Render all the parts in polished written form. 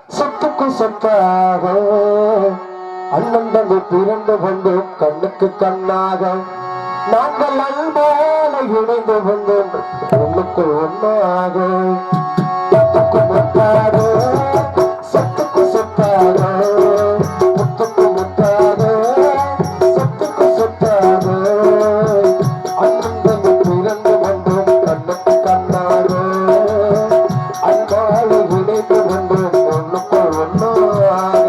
சொத்துக்கு சொத்தாக அண்ணன் தம்பி பிறந்து வந்தோம் கண்ணுக்கு கண்ணாக நாங்கள் அன்பால இணைந்து வந்தோம் ஒண்ணுக்கு ஒன்னாக சொத்துக்கு முத்தாக சொத்துக்கு சொத்தாக முத்துக்கு முத்தாக சொத்துக்கு சொத்தாக அண்ணன் தம்பி பிறந்து வந்தோம் கண்ணுக்கு கண்ணாக அன்பால இணைந்து வந்தோம் ஒண்ணுக்கு ஒன்னாக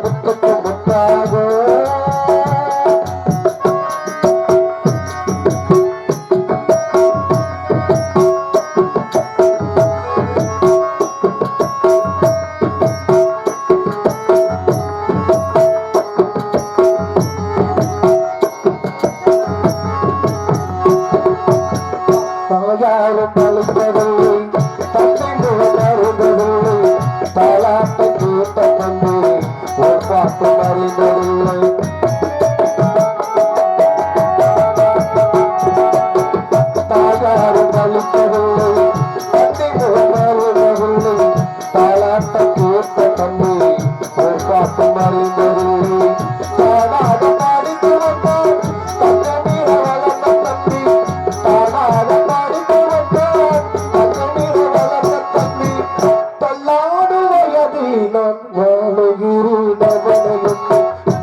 முத்துக்கு முத்தாக யாரும் அழைப்பதில்லை தந்தை வருவதில்லை தாலாட்டை கேட்ட தந்தை ஒரு பாட்டு அறிந்ததில்லை தாயாரும் அழைப்பதில்லை தந்தை வருவதில்லை தாலாட்டை கேட்ட தந்தை ஒரு பாட்டு அறிந்ததில்லை தானாக பாடித்து வந்தார் தங்கமீர வளர்ந்த தம்பி தானாக பாடித்து வந்தார் தங்கமீர வளர்ந்த தம்பி தள்ளாடு வயதினால் வாழுகிறேன் அவனையும்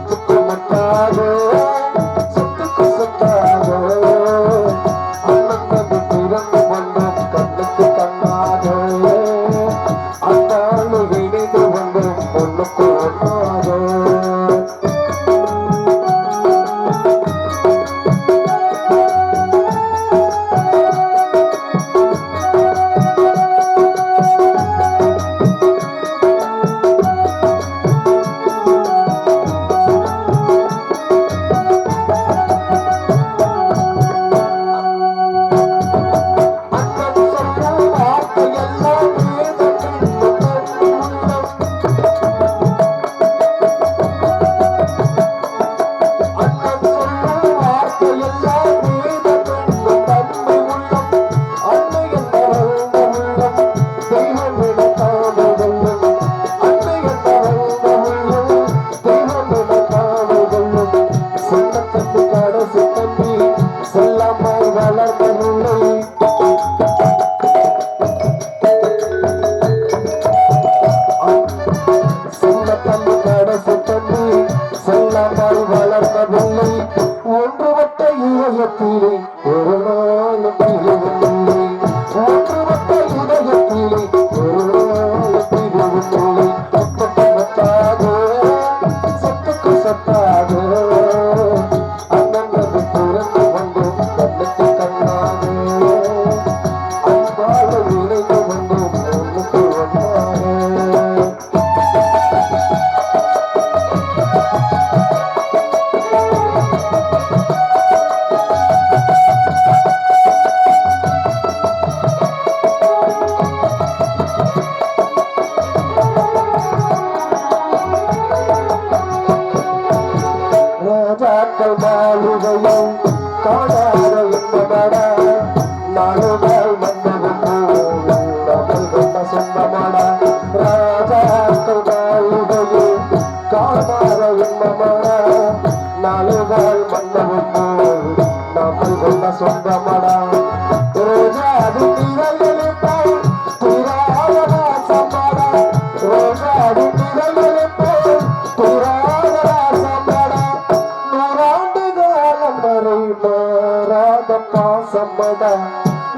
சொத்துக்கு மத்தாக சொத்துக்கு சொத்தாக அண்ணன் தம்பி பிறந்து வந்தோம் கண்ணுக்கு கண்ணாக அந்தாளு இணைந்து வந்தோம் ஒண்ணுக்கு ஒன்னாக வளர்ந்ததில்லை ஒன்றுபட்ட இதயத்திலே ஒரு நாளும் பிரிவில்லை ஒன்றுபட்ட இதயத்திலே ஒரு நாளும் பிரிவில்லை சொத்துக்கு மத்தாக சொத்துக்கு சொத்தாக அண்ணன் தம்பி பிறந்து வந்தோம் கண்ணுக்கு கண்ணாக அன்பால இணைந்து வந்தோம் ஒண்ணுக்கு ஒன்னாக ராஜாக்கள் மாளிகையும் காணாத இன்பமடா நாளுகள் மன்னரும் நம்மள் கொண்ட சொந்தமடா ராஜாக்கள் மாளிகையும் காணாத இன்பமடா நாளுகள் மன்னரும் நம்மள் கொண்ட சொந்தமடா ரோஜாதி திரையளிப்பாய் திராவணா சம்படா ரோஜாதி திரையளிப்பாய் திராவணா சம்படா நூறாண்டு காலம் வரை மாறாத பாசமடா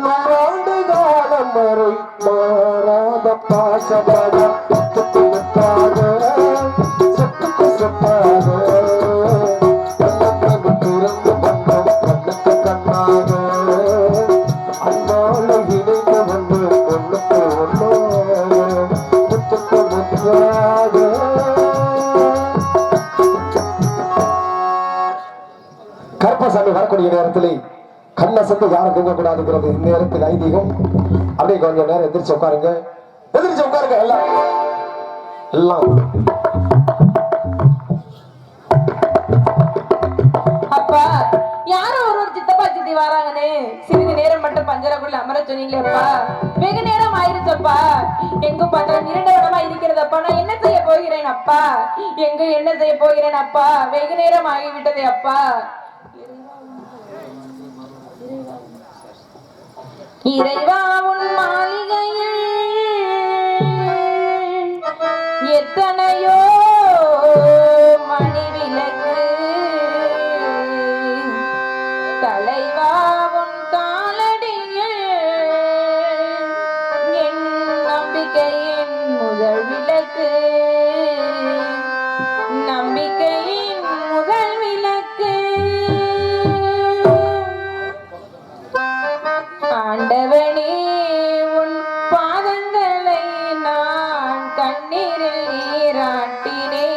நூறாண்டு காலம் வரை மாறாத பாசமடா சொத்துக்கு முத்தாக சொத்துக்கு சொத்தாக அண்ணன் பிறந்து வந்தோம் கண்ணுக்கு கண்ணாக அன்பால இணைந்து வந்தோம் ஒண்ணுக்கு ஒன்னாக சொத்துக்கு முத்தாக கருப்பசாமி வரக்கூடிய நேரத்தில் கண்ணசத்து யாரும் தூங்கக்கூடாதுங்கிறது இந்நேரத்துக்கு ஐதீகம். அப்படியே கொஞ்சம் நேரம் எதிர்த்து உட்காருங்க, எதிர்த்து உட்காருங்க எல்லாம் எல்லாம். அப்பா யாரும் ஒரு சித்தப்பா சித்தி வராங்கன்னு சிறிது நேரம் மட்டும் பஞ்சரக்குள்ள அமர சொன்னீங்களேப்பா. வெகு நேரம் ஆயிருச்சப்பா. எங்க பார்த்தாலும் இரண்டு இடமா இருக்கிறதப்பா. நான் என்ன போகிறேன் அப்பா. எங்கு என்ன செய்ய போகிறேன் அப்பா? வெகு நேரம் ஆகிவிட்டதே அப்பா. இறைவா உன் மாளிகையில் எத்தனையோ மணி விளக்கு, தலைவா உன் காலடியில் என் நம்பிக்கையின் முதல் விளக்கு, நம்பிக்கையின் முதல் விளக்கு. ஆண்டவனே உன் பாதங்களை நான் கண்ணீரில் நீராட்டினேன்.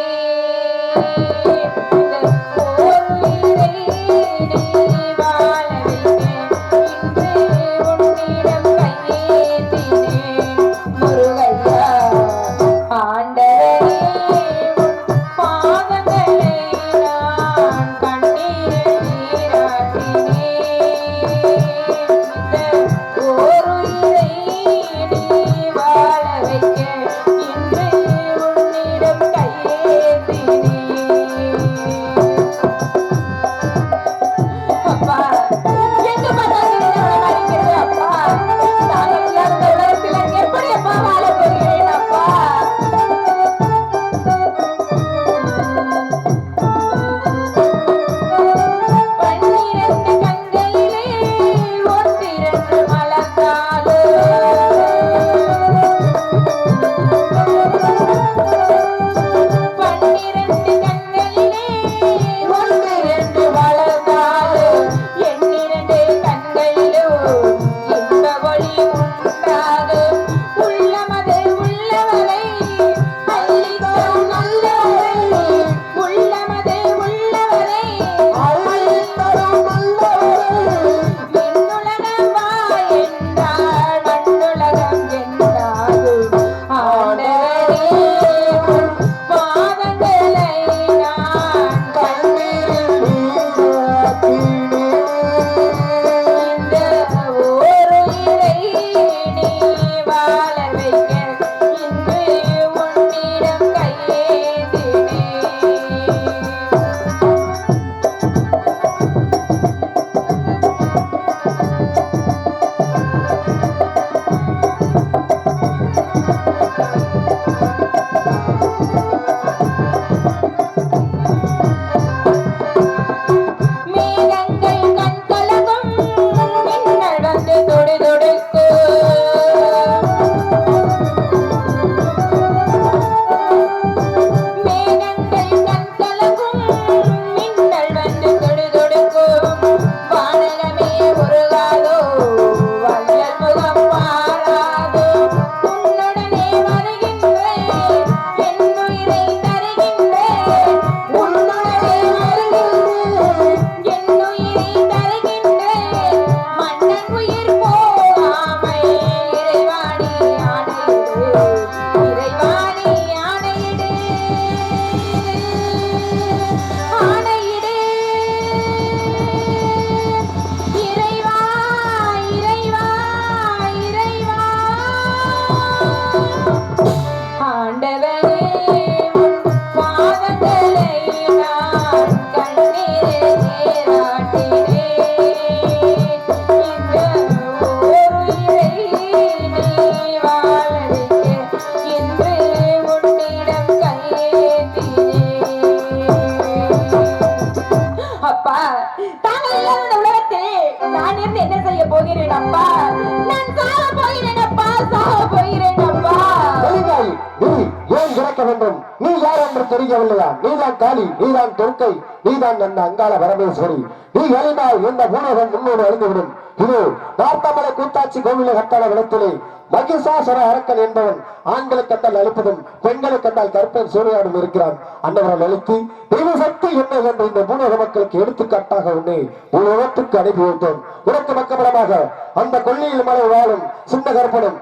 நீ யார் என்று தெரியவில்லையா? நீதான் காளி, நீதான் துர்க்கை, நீதான் அந்த அங்காள பரமேஸ்வரி. நீ எழுந்தால் இந்த பூலகம் முன்னோடு அழிந்துவிடும். இது நார்த்தமலை கூத்தாட்சி கோவிலை கட்டள விடத்திலே மகிஷாசுர அரக்கன் என்பவன் ஆண்களுக்கு கண்டால் அழிப்பதும் பெண்களுக்கு கண்டால் கற்பன் சூறையாடும் இருக்கிறான். அன்னவர்கள் அழித்து தெய்வ சக்தி என்ன என்று இந்த பூலக மக்களுக்கு எடுத்துக்காட்டாக உன்னை உலகத்துக்கு அனுப்பி வைத்தோம். உனக்கு மக்கபலமாக அந்த கொல்லியில் மலை வாழும் சின்ன கற்பனும்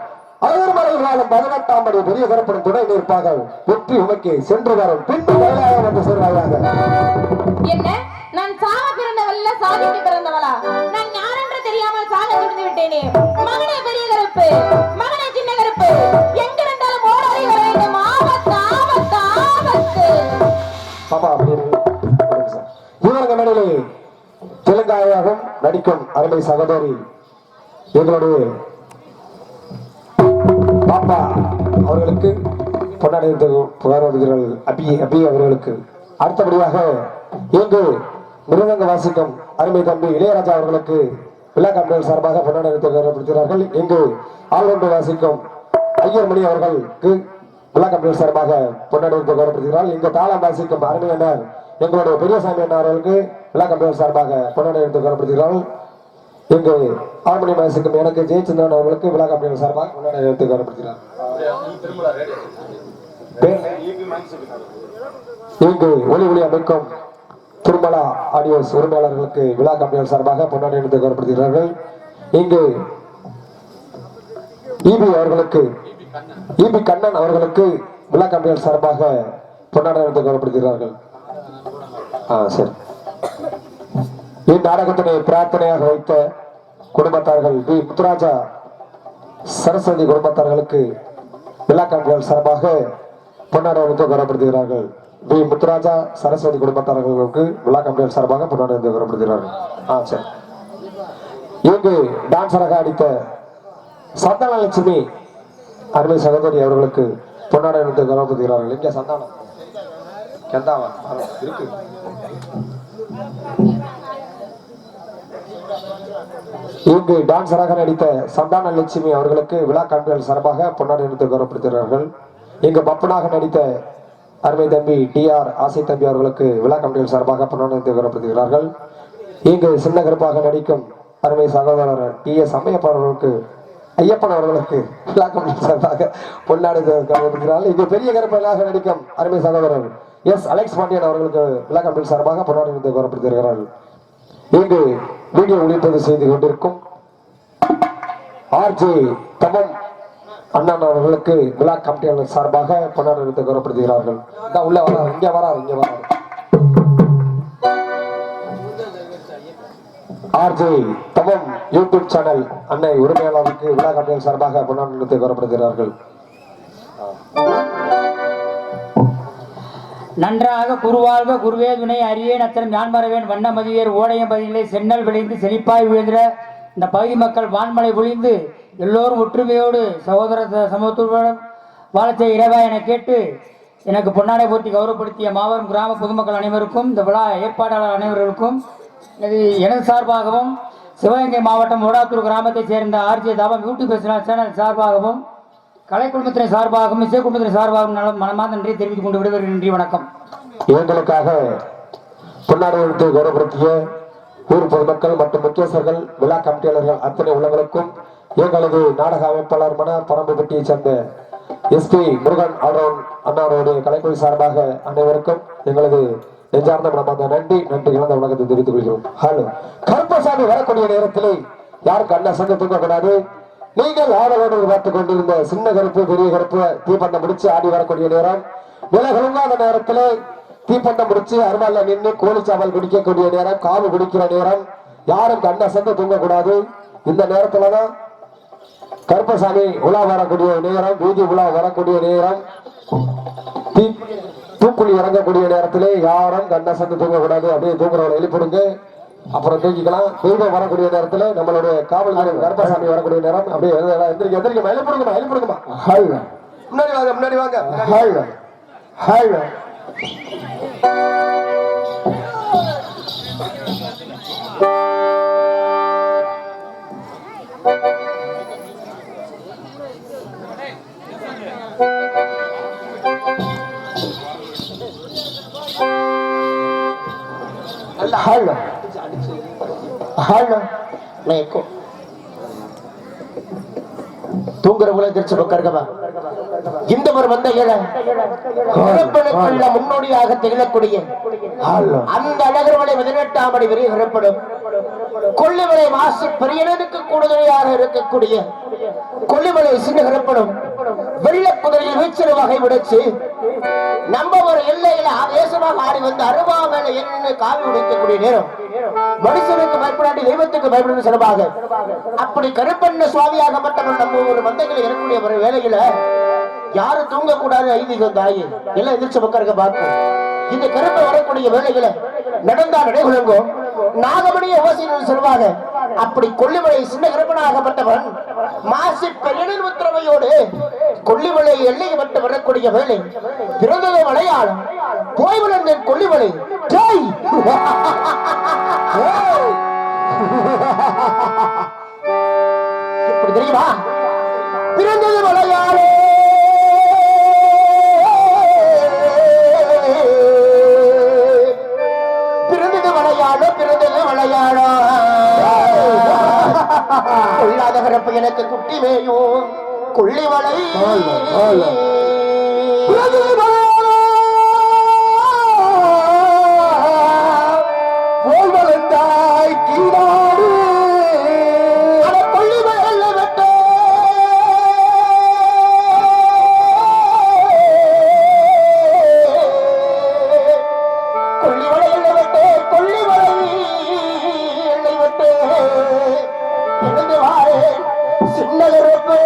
அழகர் மலையில் வாழும் 18ஆம் படி பெரிய கற்பனும் துணை நிற்பாக வெற்றி உமக்கு சென்று வரும் பின்பு கைலாயம் என்று சொல்வாயாக. என்ன நான் சாக பிறந்தவல்ல சாதிக்கு பிறந்தவளா? நான் யார் என்று தெரியாமல் சாக துணிந்து விட்டேனே. மகனே பெரிய கருப்பு, மகனே சின்ன கருப்பு, எங்கிருந்தாலும் ஓடோடி வர வேண்டும். ஆபத்து ஆபத்து நடிக்கும் அருமை சகோதரி எங்களுடைய பாப்பா அவர்களுக்கு பொன்னாடை புகார்கள் அபி அவர்களுக்கு அடுத்தபடியாக இங்கு மிருதங்க வாசிக்கும் அருமை தம்பி இளையராஜா அவர்களுக்கு விழா கமிட்டிகள் சார்பாக பொன்னாடை கௌரவப்படுத்துகிறார்கள். இங்கு ஆல்ரவுண்டர் வாசிக்கும் ஐயர் மணி அவர்களுக்கு விழா கமிட்டிகள் சார்பாக பொன்னாடை கௌரவப்படுத்துகிறார்கள். இங்கு தாளம் வாசிக்கும் அருமையினர் எங்களுடைய பெரியசாமி அண்ணா அவர்களுக்கு விழா கமிட்டிகள் சார்பாக பொன்னாடை கௌரவப்படுத்துகிறார்கள். இங்கு ஆர்மணி வாசிக்கும் எனக்கு ஜெயச்சந்திரன் அவர்களுக்கு விழா கமிட்டிகள் சார்பாக பொன்னாடை கௌரவப்படுத்துகிறார். இங்கு ஒளி ஒளி அமைக்கும் திருமலா ஆடியோஸ் உரிமையாளர்களுக்கு விழா கமிட்டிகள் சார்பாக பொன்னாடை எடுத்து கௌரவப்படுத்துகிறார்கள். இங்கு இபி கண்ணன் அவர்களுக்கு விழா கமிட்டிகள் சார்பாக பொன்னாடை எடுத்து கௌரவப்படுத்துகிறார்கள். சரி. இந்நாடகத்தினை பிரார்த்தனையாக வைத்த குடும்பத்தார்கள் வி முத்துராஜா சரஸ்வதி குடும்பத்தார்களுக்கு விழா கமிட்டிகள் சார்பாக பொன்னாடை எடுத்து கௌரவப்படுத்துகிறார்கள். வி முத்துராஜா சரஸ்வதி குடும்பத்தார்களுக்கு விழா கமிட்டிகள் சார்பாக பொன்னாடை எடுத்து கௌரவப்படுத்துகிறார்கள். சரி. இங்கு டான்சராக அடித்த சந்தானலட்சுமி அருமை சகோதரி அவர்களுக்கு பொன்னாடை எடுத்து கௌரவப்படுத்துகிறார்கள். இங்க சந்தானம் இருக்கு. இங்கு டான்சராக நடித்த சந்தான லட்சுமி அவர்களுக்கு விழா கமிட்டிகள் சார்பாக பொன்னாடை எடுத்து கௌரவப்படுத்துகிறார்கள். இங்கு பப்பனாக நடித்த அருமை தம்பி டிஆர் ஆசை தம்பி அவர்களுக்கு விழா கமிட்டிகள் சார்பாக பொன்னாடை எடுத்து கௌரவப்படுத்துகிறார்கள். இங்கு சின்ன கருப்பாக நடிக்கும் அருமை சகோதரர் டிஎஸ் ஐயப்பன் அவர்களுக்கு விழா கமிட்டி சார்பாக பொன்னாடை கௌரவப்படுத்துகிறார்கள். இங்கு பெரிய கருப்பாக நடிக்கும் அருமை சகோதரர் எஸ் அலெக்ஸ் பாண்டியன் அவர்களுக்கு விழா கமிட்டி சார்பாக பொன்னாடை எடுத்து கௌரவப்படுத்துகிறார்கள். இங்கு வீடியோ ஒளிப்பதிவு செய்து கொண்டிருக்கும் ஆர்ஜே தமன் அண்ணன் அவர்களுக்கு விழா கமிட்டியாளர் சார்பாக பொன்னாடை எடுத்து கௌரவப்படுத்துகிறார்கள். உள்ள வராரு, இங்க வராரு. ஆர்ஜே தமன் யூடியூப் சேனல் அன்னை உரிமையாளருக்கு விழா கமிட்டியாளர் சார்பாக பொன்னாடை எடுத்து கௌரவப்படுத்துகிறார்கள். நன்றாக குருவாழ்க குருவே துணை அரியேன் அத்தனம் ஞான் மறவேன் வண்ண மதியர் ஓடையம் பதிகளை சென்னல் விளைந்து செழிப்பாய் விழுந்த இந்த பகுதி மக்கள் வான்மலை பொழிந்து எல்லோரும் ஒற்றுமையோடு சகோதர சமத்துவம் வாழச்சை இறைவா என கேட்டு எனக்கு பொன்னாடை போட்டி கௌரவப்படுத்திய மாபெரும் கிராம பொதுமக்கள் அனைவருக்கும் இந்த விழா ஏற்பாட்டாளர் அனைவருக்கும் எனது சார்பாகவும் சிவகங்கை மாவட்டம் ஓடாத்தூர் கிராமத்தைச் சேர்ந்த ஆர்ஜே தாபம் யூடியூப் சேனல் சார்பாகவும் கலை குடும்பத்தினை சார்பாகவும் இசை குடும்பத்தினை சார்பாகவும் மனமார்ந்த நன்றி தெரிவித்துக் கொண்டு விடுவதற்கு நன்றி வணக்கம். எங்களுக்காக பொன்னாடை எடுத்து கௌரவப்படுத்திய ஊர் பொதுமக்கள் மற்றும் முக்கியஸ்தர்கள் விழா கமிட்டியாளர்கள் அத்தனை உள்ளவர்களுக்கும் எங்களது நாடக அமைப்பாளர் மன பரம்புப்பட்டியை சேர்ந்த எஸ்பி முருகன் அண்ணாவுடைய கலைக்குழு சார்பாக அனைவருக்கும் எங்களது நெஞ்சார்ந்த மனமார்ந்த நன்றி கலந்த வணக்கத்தை தெரிவித்துக் கொள்கிறோம். ஹலோ கருப்பசாமி வரக்கூடிய நேரத்திலே யாருக்கு அண்ணா சங்க தூக்கக்கூடாது. நீங்கள் ஆதரவோடு பார்த்துக் கொண்டிருந்த சின்ன கருப்பு பெரிய கருப்பு தீப்பந்தம் முடிச்சு ஆடி வரக்கூடிய நேரம், விலகலுங்காத நேரத்திலே தீப்பந்தம் முடிச்சு அருமால நின்று கோழிச்சாவல் குடிக்கக்கூடிய நேரம், காவு குடிக்கிற நேரம், யாரும் கண்ண சந்து தூங்கக்கூடாது. இந்த நேரத்துலதான் கருப்பசாமி உலா வரக்கூடிய நேரம், வீதி உலா வரக்கூடிய நேரம், தூக்குழி இறங்கக்கூடிய நேரத்திலே யாரும் கண்ண சந்து தூங்கக்கூடாது. அப்படியே தூங்குறவங்களை எழுப்பிடுங்க, அப்புறம் தூக்கிக்கலாம். தெய்வம் வரக்கூடிய நேரத்துல நம்மளுடைய காவல்துறை கருப்பசாமி வரக்கூடிய நேரம் அப்படியே எந்திரிக்க எழுப்பிடுங்கம்மா. முன்னாடி வாங்க. தூங்குற உலகிற்கு உட்காருங்கம்மா. இந்த ஒரு வந்த முன்னோடியாக திகழக்கூடிய அந்த அழகர்மலை 18ஆம் அடி வரை வரப்படும் கொல்லிமலை மாசு பெரியனுக்கு கூடுதலாக இருக்கக்கூடிய கொல்லிமலை சின்னகரப்படும் வெள்ள குதிரையில் வீச்சல் வகை விடுச்சு நம்ம ஒரு எல்லையில ஆவேசமாக ஆடி வந்து அருவாமலை என்ன காவி உடைக்கக்கூடிய நேரம், மனுஷனுக்கு பயப்படாட்டி தெய்வத்துக்கு பயப்படும் சிறப்பாக அப்படி கருப்பண்ண சுவாமியாகப்பட்டவன் நம்ம ஒரு மந்தைகளை இறக்கூடிய ஒரு வேலையில யாரு தூங்கக்கூடாது ஐதீகம் தாயி எல்லாம் எதிர்த்து உட்காருங்க பார்க்கும். இந்த கருப்பை வரக்கூடிய வேலைகளை நடந்தா நடைகுலங்கும் நாகமணிய ஓசையில் சொல்வாங்க. அப்படி கொல்லிமலை சின்ன கருப்பனாகப்பட்டவன் மாசி பெரியனின் உத்தரவையோடு கொல்லிமலை எல்லையை விட்டு வரக்கூடிய வேலை பிறந்தது மலையாளம் போய் வளர்ந்த கொல்லிமலை இப்படி தெரியுமா? பிறந்தது மலையாளே பிறந்தது மலையாளம் கொள்ளாத பிறப்பு எனக்கு குட்டி மேயும் கொள்ளிமலை போல்வளந்தாய் கீழாடு கொள்ளிமலையில் விட்டு கொள்ளிமலையில் விட்டு கொள்ளிமலை எல்லை விட்டு எழுந்து வாழே சின்ன கருப்பு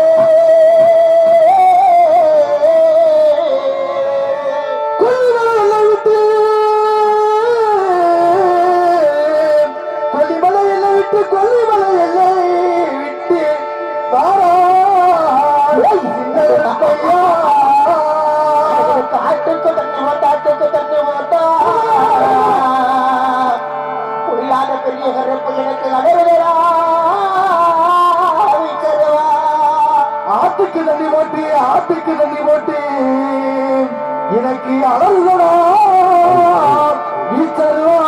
காட்டுக்கு தண்ணி ஓட்டா புள்ளாத பெரிய கருப்பு எனக்கு அடைவதா ஆட்டுக்கு தண்ணி ஓட்டி எனக்கு அழகுதா வீச்சருவா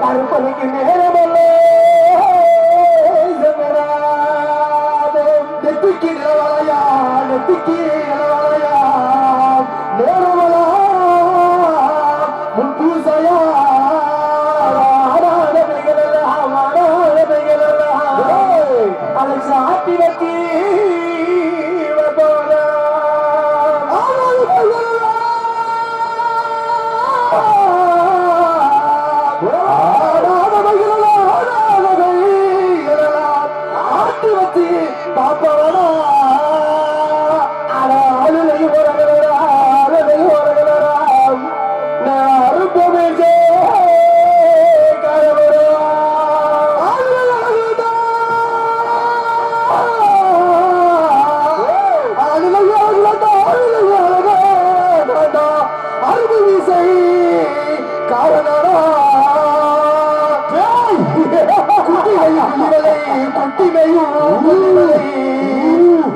கருப்பனுக்கு நேரமல்லே நெத்திக்கு நிலவலையா நேரமலா முன்பூசையா அதை சாத்தி வச்சு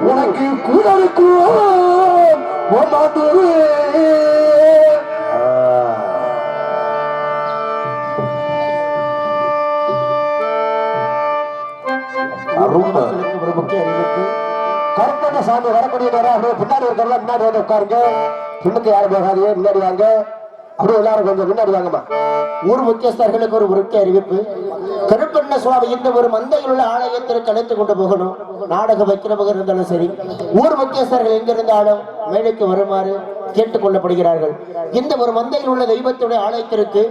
உனக்கு கூடலுக்கும் ஒரு முக்கிய அறிவிப்பு. கருப்பண்ண சாமி வரக்கூடிய நேரம் அப்படியே பின்னாடி இருக்கிறதா முன்னாடி வந்து உட்காருங்க. பின்னுக்கு யாரும் போகாதீங்க, முன்னாடி வாங்க. அப்படியே எல்லாரும் கொஞ்சம் முன்னாடி வாங்கம்மா. ஊர் முக்கியஸ்தர்களுக்கு ஒரு முக்கிய அறிவிப்பு. கருப்பண்ண சுவாமி இந்த ஒரு மந்தையில் உள்ள ஆலயத்திற்கு அழைத்து கொண்டு போகணும். நாடகம் வைக்கிறவங்க இருந்தாலும் சரி, ஊர் முக்கியஸ்தர்கள் எங்கிருந்தாலும் மேடைக்கு வருமாறு கேட்டுக் கொள்ளப்படுகிறார்கள். இந்த ஒரு மந்தையில் உள்ள தெய்வத்துடைய ஆலயத்திற்கு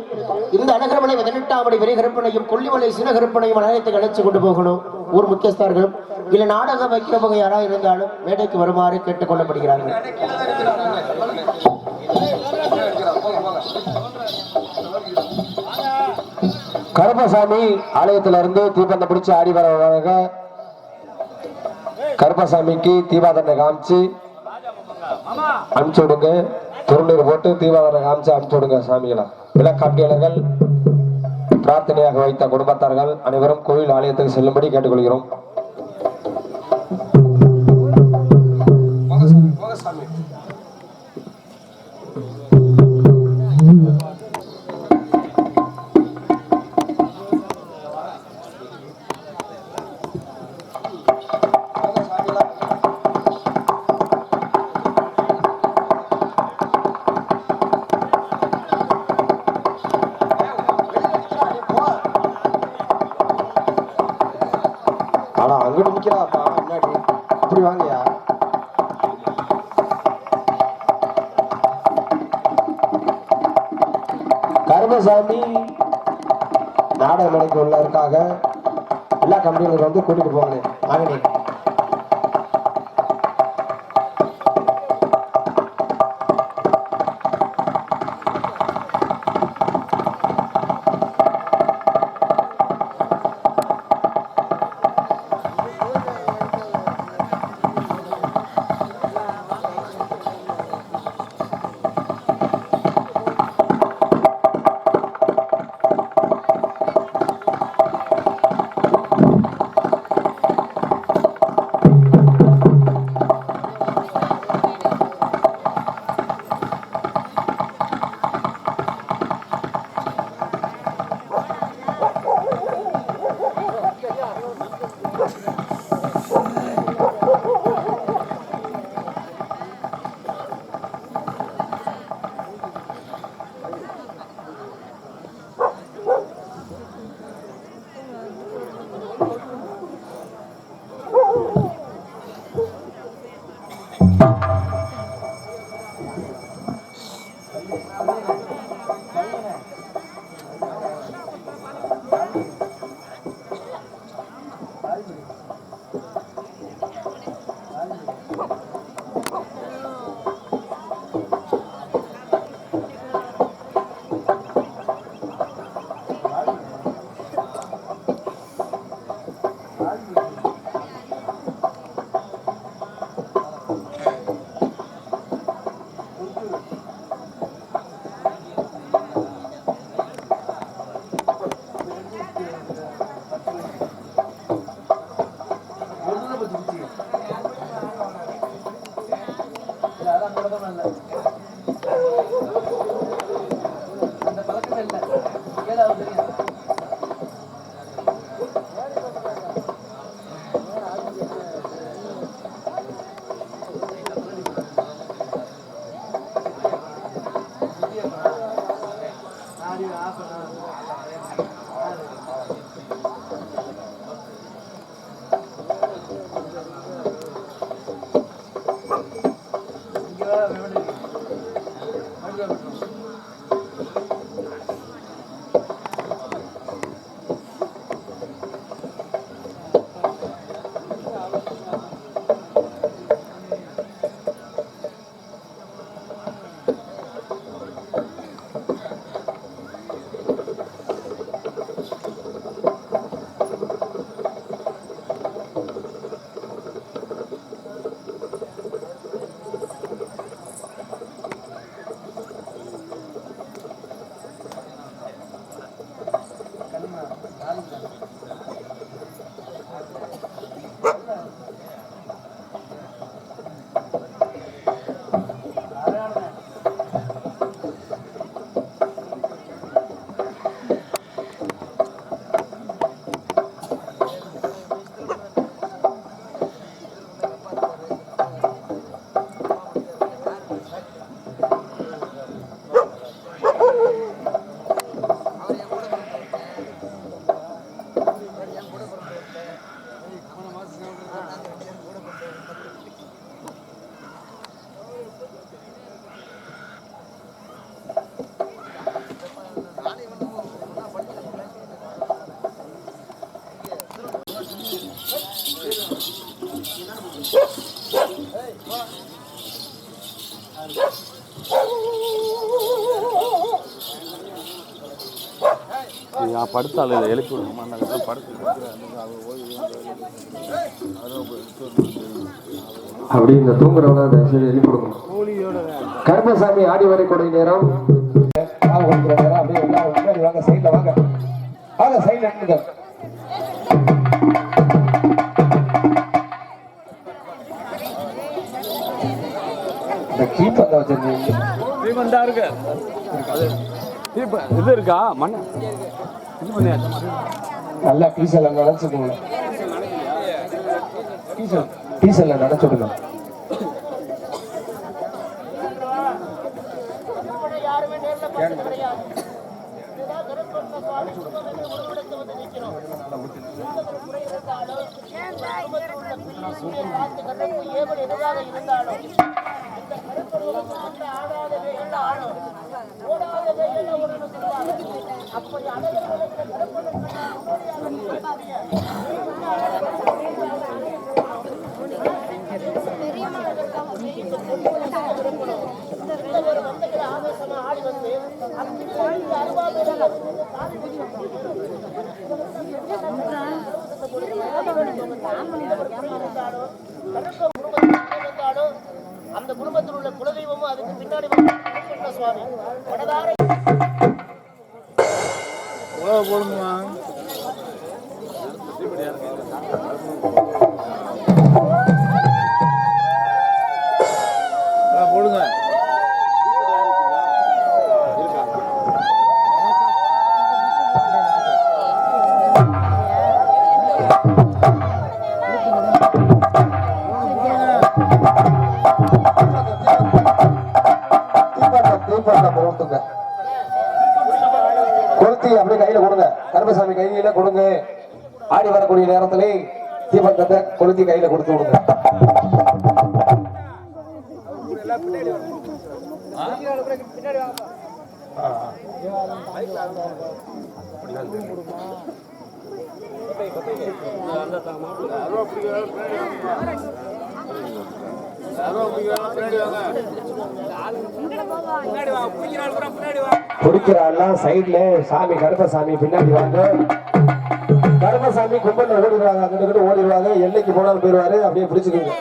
இந்த அழகர்மலை 18ஆம் படி பெரிய கருப்பனையும் கொல்லிமலை சின்ன கருப்பனையும் ஆலயத்துக்கு அழைத்து கொண்டு போகணும். ஊர் முக்கியஸ்தர்களும் இல்ல நாடகம் வைக்கிறவங்க யாராவது இருந்தாலும் மேடைக்கு வருமாறு கேட்டுக் கொள்ளப்படுகிறார்கள். கருப்பசாமி ஆலயத்தில இருந்து தீபந்தம் பிடிச்சு ஆடி வர கருப்பசாமிக்கு தீபாதனை காமிச்சு அனுப்பிச்சு விடுங்க. திருநீர் போட்டு தீபாதனை காமிச்சு அனுப்பிச்சு விடுங்க. சாமிகளா விளக்காட்டியாளர்கள் பிரார்த்தனையாக வைத்த குடும்பத்தார்கள் அனைவரும் கோயில் ஆலயத்துக்கு செல்லும்படி கேட்டுக்கொள்கிறோம். அங்கிட்டு நிக்கிறாப்பா முன்னாடி, இப்படி வாங்கயா. கருமசாமி நாடக மேடைக்கு உள்ளதற்காக எல்லா கம்பெனிகளும் வந்து கூட்டிட்டு போங்க. வாங்கனே படுத்தாள் எழுப்பி விடுமா படுத்து அப்படி இந்த தூங்குறவங்க தயவுசெய்து எழுப்பி கொடுக்கணும். கருப்பசாமி ஆடி வரக்கூடிய நேரம் அப்படியே எல்லாம் முன்னாடி வாங்க, சைட்ல வாங்க, வாங்க சைட்ல நின்னுங்க. இந்த கீப்பர் வச்சிருந்தீங்க இது இருக்கா மண் இது பண்ணியாச்சு. நல்லா டீசல் நினைச்சுக்கோங்க, டீசல்ல நினைச்சுடுங்க. அந்த குடும்பத்தில் உள்ள குலதெய்வமும் அதுக்கு பின்னாடி சுவாமி போடுமா போடுங்க. கொளுத்தி அப்படியே கையில கொடுங்க, கருப்பசாமி கையில கொடுங்க. ஆடி வரக்கூடிய நேரத்திலே தீபந்தத்தை கொளுத்தி கையில கொடுத்து விடுங்க. குடிக்கிறாள் சைட்ல சாமி கருப்பசாமி பின்னாடி வாங்க. கருப்பசாமி கும்பல்ல ஓடிடுவாங்க, அங்கிட்டு ஓடிடுவாங்க. எல்லைக்கு போனாலும் போயிடுவாரு, அப்படியே பிடிச்சுக்கோங்க.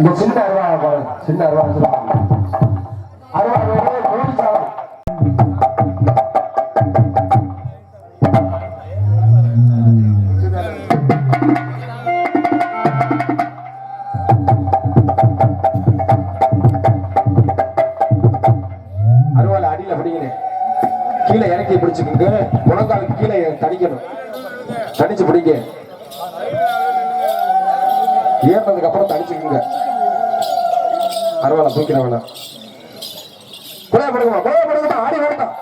இந்த சின்ன அருவா சின்ன அருவா அருவா கோடி சாவடி அருவால அடியில பிடிக்கிறேன் கீழே இறக்கி பிடிச்சுக்கோங்க முழங்காலுக்கு கீழே தடிக்கணும் தடிச்சு பிடிங்க ஏறினதுக்கு அப்புறம் தடிச்சுக்குங்க அருவாலை தூக்கிட வேணாம் புலையப்படுங்கம்மா ஆடி வரட்டும்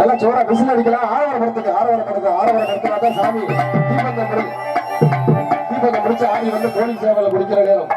எல்லாம் சோறா விசில் அடிக்கலாம் ஆரவரப்படுத்துனா தான் சாமி தீபந்தம் முடிச்சு ஆடி வந்து கோழி சேவலை குடிக்கிற நேரம்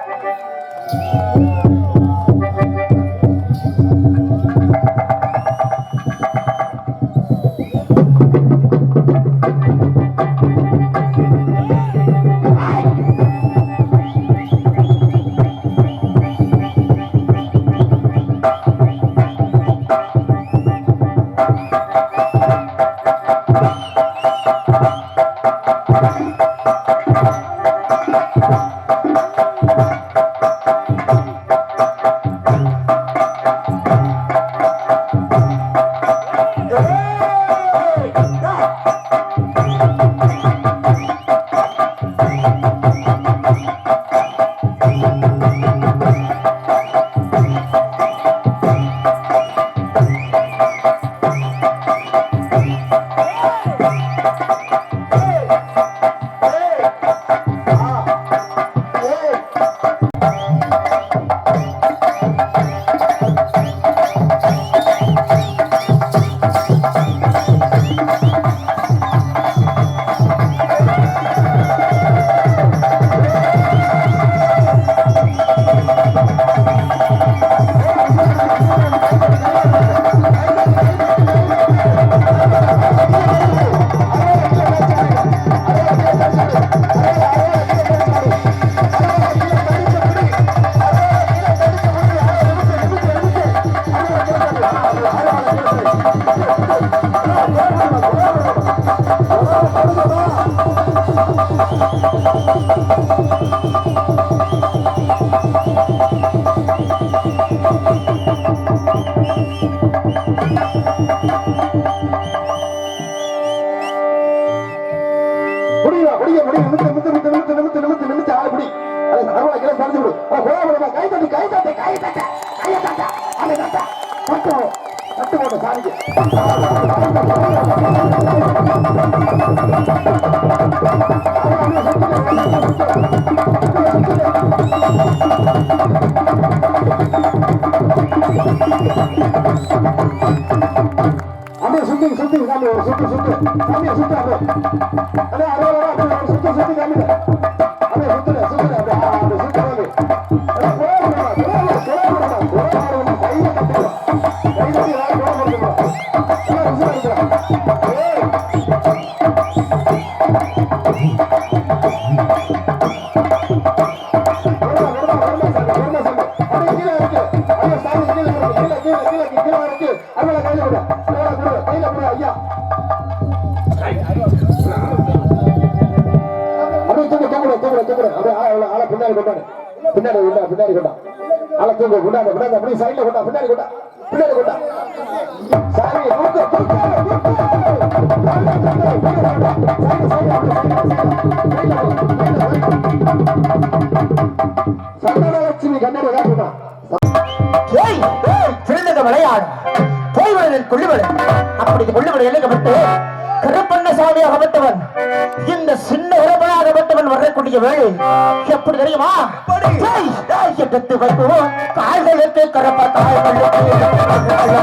விளையாடு போய்வதில் கொள்ளுவன் அப்படி கொள்ளுவன் இழைக்கப்பட்டு கருப்பண்ணசாமி அகப்பட்டவன் இந்த சின்ன உறவாகப்பட்டவன் வரக்கூடிய வேலை எப்படி தெரியுமா எட்டு வைக்குவோம் கால்களுக்கு கரப்ப கால்களுக்கு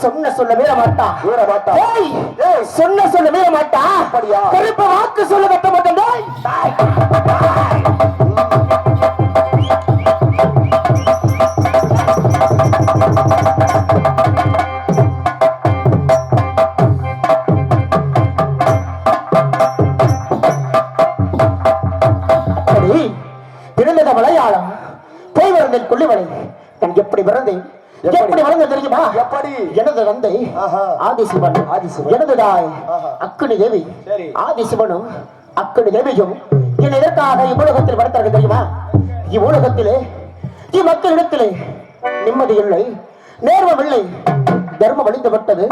சொன்ன சொல்ல மீற மாட்டா சொன்ன சொல்ல மீற மாட்டா கருப்ப வாக்கு சொல்ல கட்ட மாட்டேன் பிறந்தத மலையாளம் போய் வந்தேன் கொல்லிமலை நான் எப்படி பிறந்தேன் எப்படி வளர்ந்து தெரியுமா எப்படி எனது தந்தை ஆதிசிவன் எனது தாய் அக்கினி தேவி ஆதிசிவனும் அக்கினி தேவியும் என்னை எதற்காக இவ்வுலகத்தில் வளர்த்தார்கள் தெரியுமா இவ்வுலகத்திலே இம்மக்களிடத்திலே நிம்மதி இல்லை நேர்மம் இல்லை தர்மம் அழிந்துவிட்டது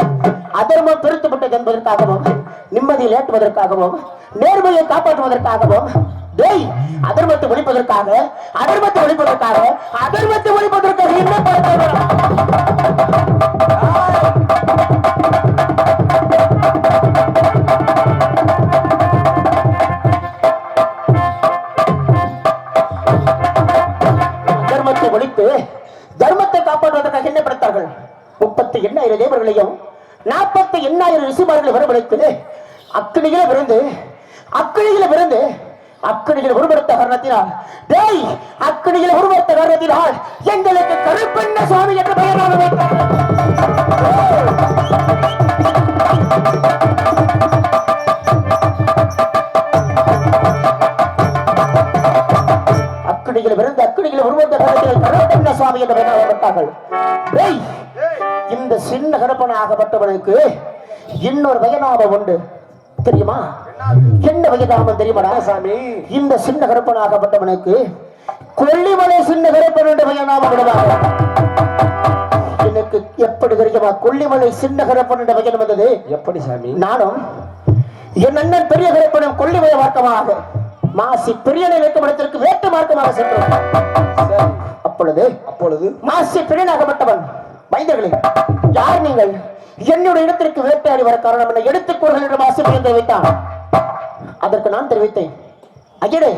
அதர்மம் பெருத்துவிட்டது என்பதற்காகவும் நிம்மதியில் ஏற்றுவதற்காகவும் நேர்மையை காப்பாற்றுவதற்காகவும் அதர்மத்தை ஒழிப்பதற்காக அதர்மத்தை ஒழிப்பதற்காக அதர்மத்தை ஒழிப்பதற்காக என்ன அதர்மத்தை ஒழித்து தர்மத்தை காப்பாற்றுவதற்காக என்ன படைத்தார்கள் 38,000 தேவர்களையும் 48,000 ரிஷிமார்களை வரவழைத்து அக்கினியில விருந்து அக்கடிகள் உருவெடுத்த காரணத்தினால் அக்கடிகள் உருவெடுத்த காரணத்தினால் எங்களுக்கு கருப்பண்ண சுவாமி என்ற பெயராக வைத்தார் அக்கடிகள் உருவெடுத்த காரணத்தில் கருப்பண்ண சுவாமி என்ற பெயராக வைத்தார்கள் இந்த சின்ன கருப்பனாகப்பட்டவனுக்கு இன்னொரு பெயராக உண்டு தெரியுமா என்ன வகைதாமம் தெரியுமா சாமி இந்த சின்ன கருப்பனாகப்பட்டவனுக்கு கொல்லிமலை சின்ன கருப்பன் என்ற வகைநாமம் விடுவாங்க எனக்கு எப்படி தெரியுமா கொல்லிமலை சின்ன கருப்பன் என்ற வகை வந்தது எப்படி சாமி நானும் என் அண்ணன் பெரிய கருப்பனும் கொல்லிமலை மார்க்கமாக மாசி பெரியனை வைக்கும் இடத்திற்கு வேட்டு மார்க்கமாக சென்றோம் அப்பொழுது மாசி பெரியனாகப்பட்டவன் மைந்தர்களே யார் நீங்கள் என்னுடைய இடத்திற்கு வேட்டையாடி வர காரணம் என்ன எடுத்துக்கொள்கள் என்று மாசி பெரியனை வைத்தான் அதற்கு நான் தெரிவித்தேன் அகிடே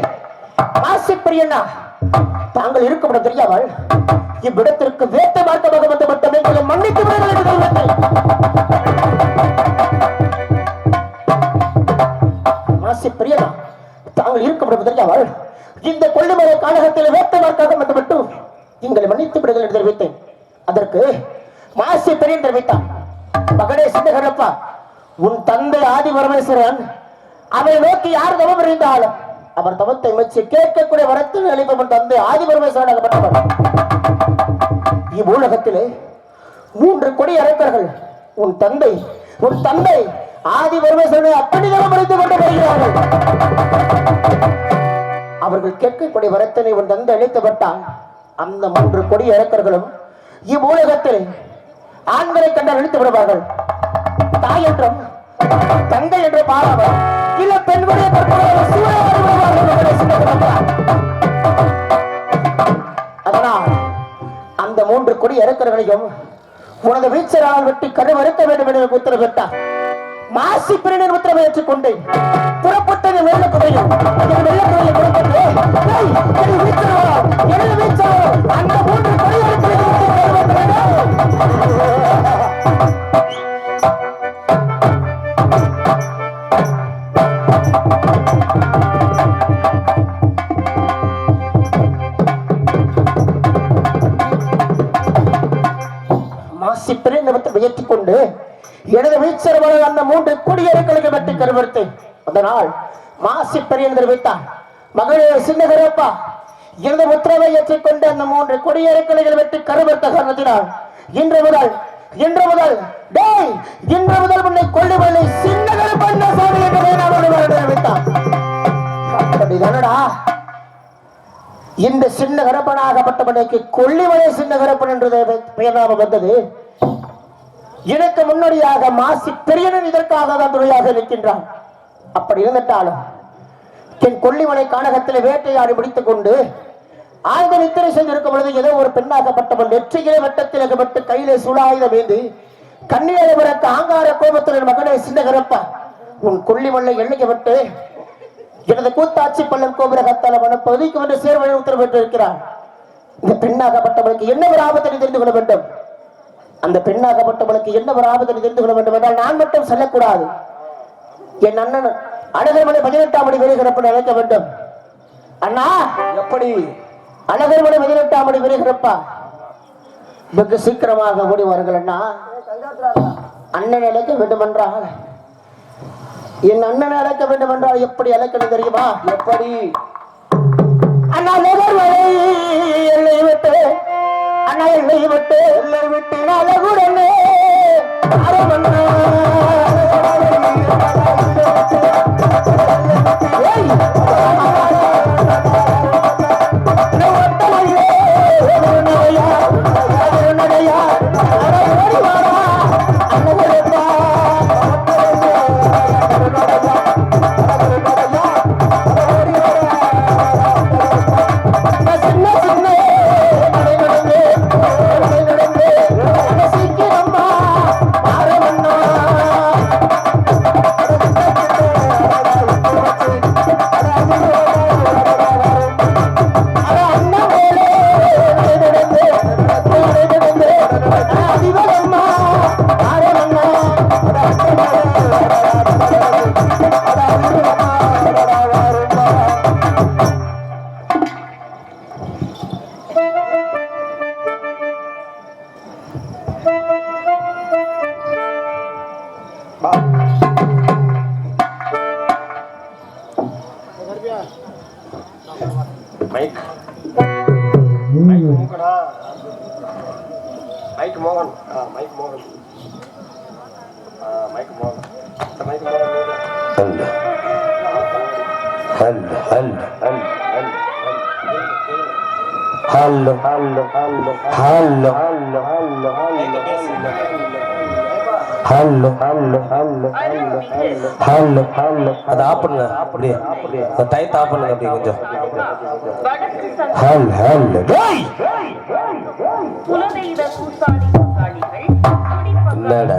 மாசி பெரியண்ணா தாங்கள் இருக்கும் தெரியாமல் இவ்விடத்திற்கு வேட்டை மார்க்கமாக வந்து மட்டுமே எங்களை மன்னித்து விடுங்கள் என்று தெரிவித்தேன் மாசி பெரியண்ணா தாங்கள் இருக்கும் தெரியாமல் இந்த கொல்லிமலை காலகத்தில் வேட்டை மார்க்காக வந்து மட்டும் எங்களை மன்னித்து விடுங்கள் என்று தெரிவித்தேன் அதற்கு மாசி பெரியன் தெரிவித்தான் மகனே சின்னகரப்பா உன் தந்தை ஆதி பரமேஸ்வரன் அவரை நோக்கி யார் தவம் இருந்தாலும் அவர் தவத்தை மெச்சி கேட்கக்கூடிய வரத்தில் அளிப்பவன் தந்தை ஆதி பரமேஸ்வரன் இவ்வுலகத்திலே 3 கொடி அரக்கர்கள் உன் தந்தை ஆதி பரமேஸ்வரனை அப்படி தவம் அளித்துக் கொண்டு வருகிறார்கள் அவர்கள் கேட்கக்கூடிய வரத்தினை உன் தந்தை அளித்துவிட்டால் அந்த 3 கொடி இறக்கர்களும் இவ்வுலகத்தில் ஆண்களை கண்டு அழித்து விடுவார்கள். தாய் என்றும் தந்தை என்று பாராமல் இல்ல பெண்களுடைய அதனால் அந்த 3 கொடி இறக்கர்களையும் உனது வீச்சரால் வெட்டி கருவறுக்க வேண்டும் என்று உத்தரவிட்டார். மாசி பிரிவின் உத்தரவை ஏற்றுக்கொண்டு புறப்பட்டது வெள்ளக்குறையும் வெள்ளக்குறையை புறப்பட்டு அந்த 3 கொடி ஏற்றிக் கொண்டு எனது வீச்சரவர்கள் அந்த 3 கொடியேறுகளுக்கு வெட்டி கருவறுத்து அதனால் மாசி பெரிய தெரிவித்தார். மகளே சின்னகரப்பா எனது உத்தரவை ஏற்றிக்கொண்டு அந்த 3 கொடியேறுகளை வெட்டி கருவறுத்த காரணத்தினால் இன்று முதல் உன்னை கொல்லிவள்ளி சின்னகர் பண்ண சாமி என்று தெரிவித்தார். அப்படிதானடா இந்த சின்ன கரப்பனாகப்பட்டவனுக்கு கொல்லிவளை சின்ன கரப்பன் என்று பெயர் நாம வந்தது. எனக்கு முன்னோடியாக மாசி பெரியனன் இதற்காக தான் துணையாக இருக்கின்றான். அப்படி இருந்துட்டாலும் என் கொல்லிமலை கானகத்தில் வேட்டையாடி முடித்துக் கொண்டு ஆழ்ந்த நித்திரை செய்திருக்கும் பொழுது ஏதோ ஒரு பெண்ணாகப்பட்டவன் நெற்றியிலே வட்டத்தில் அகப்பட்டு கையிலே சுழாயுதம் ஏந்தி கண்ணியவருக்கு ஆங்கார கோபத்துடன் மகனே சின்னகரப்பா உன் கொல்லிமலை எல்லையை விட்டு எனது கூத்தாட்சி பள்ளம் கோபுர கத்தால பகுதிக்கு வந்து சேர்வழி உத்தரவிட்டு இருக்கிறார். இந்த பெண்ணாகப்பட்டவனுக்கு என்ன ஒரு ஆபத்தை தெரிந்து கொள்ள வேண்டும். அந்த பெண்ணாகப்பட்டவனுக்கு என்ன ஒரு ஆபத்தை தெரிந்து கொள்ள வேண்டும் என்றால் நான் மட்டும் செல்லக்கூடாது. என் அண்ணன் அழகர்மலை 18ஆம் மணி விரைகிறப்ப அழைக்க வேண்டும். அண்ணா எப்படி அழகர்மலை 18ஆம் மணி விரைகிறப்பா வெகு சீக்கிரமாக ஓடி வாருங்கள் அண்ணா. அண்ணன் அழைக்க வேண்டும் என்றால் என் அண்ணனை அழைக்க வேண்டும் என்றால் எப்படி அழைக்கணும் தெரியுமா? எப்படி அண்ணா எல்லை விட்டு அண்ணா எல்லை விட்டு அழகுடனே அது ஆஃப் பண்ணுங்க. அப்படியே டயத்தை ஆஃப் பண்ணுங்க. அப்படி கொஞ்சம் என்னடா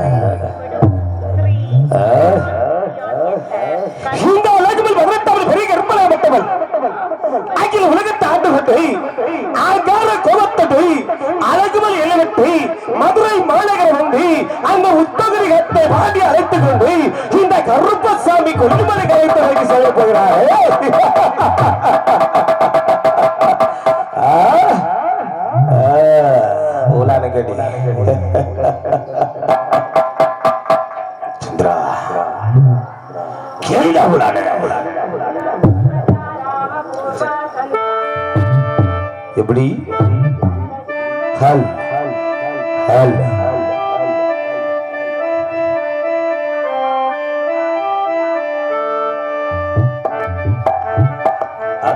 இந்த உலகத்தில் 18ஆம் பெரிய கற்பனைப்பட்டவள் அகில உலகத்தை ஆண்டுகொண்டு ஆங்கார கோபத்தது அழகுமல் எழுவட்டு மதுரை மாநகரம் வந்து அந்த உத்தகரி கட்டை வாடி அழைத்துக் கொண்டு இந்த கருப்பசாமி கொல்லிமலை கலைத்தவருக்கு சொல்ல போகிறார். சந்திரா கேளா எப்படி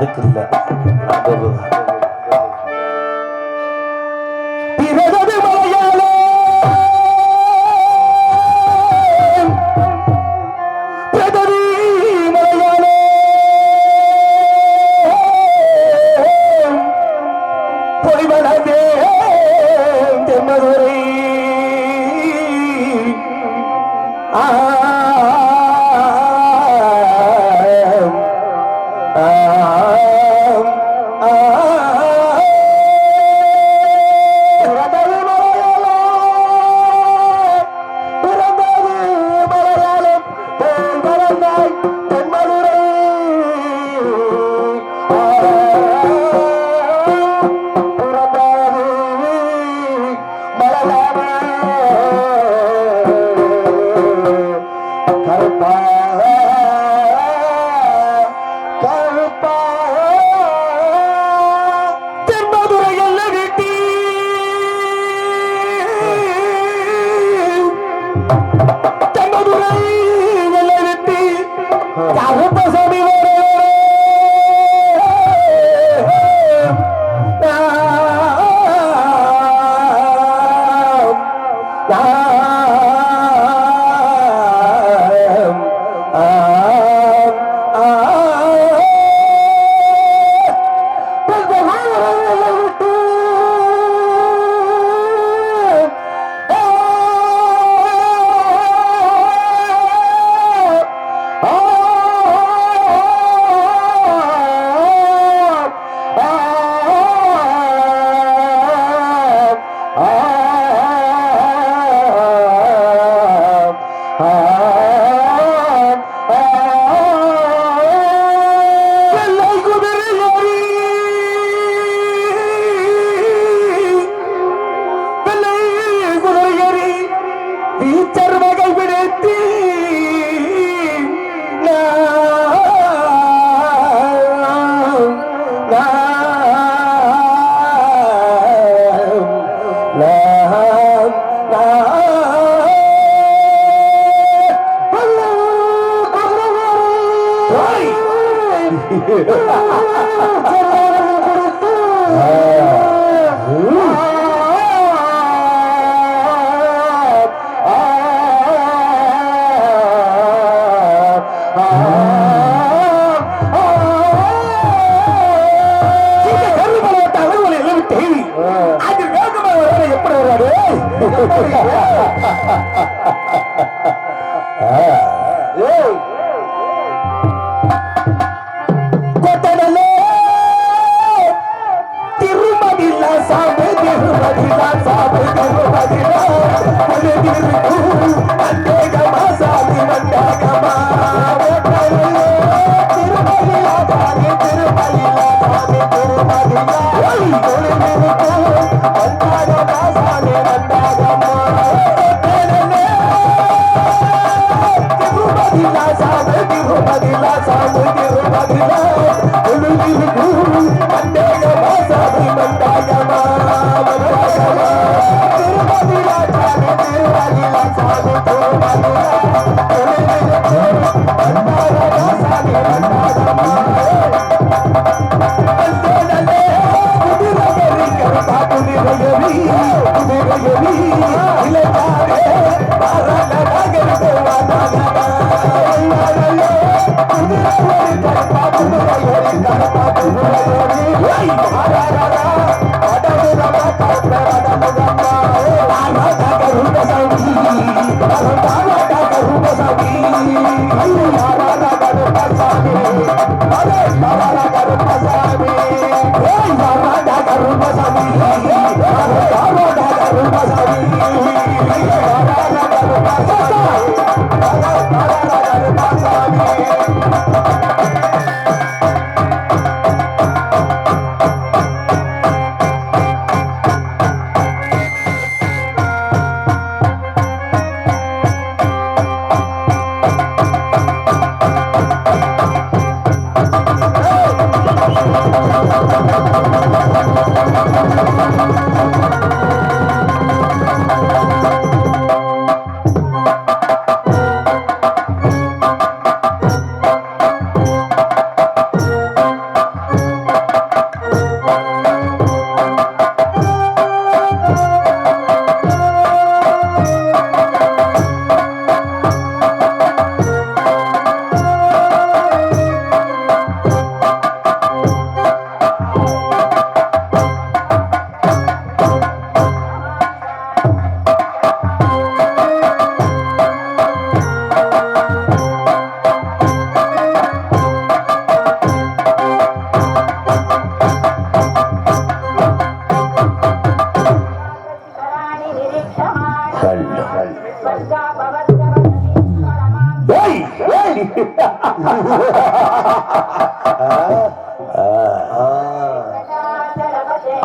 அதுக்கு இல்லை பிறகு மலையாளே பிரகதி மலையாளே பொய்வனதே தென்மதுரை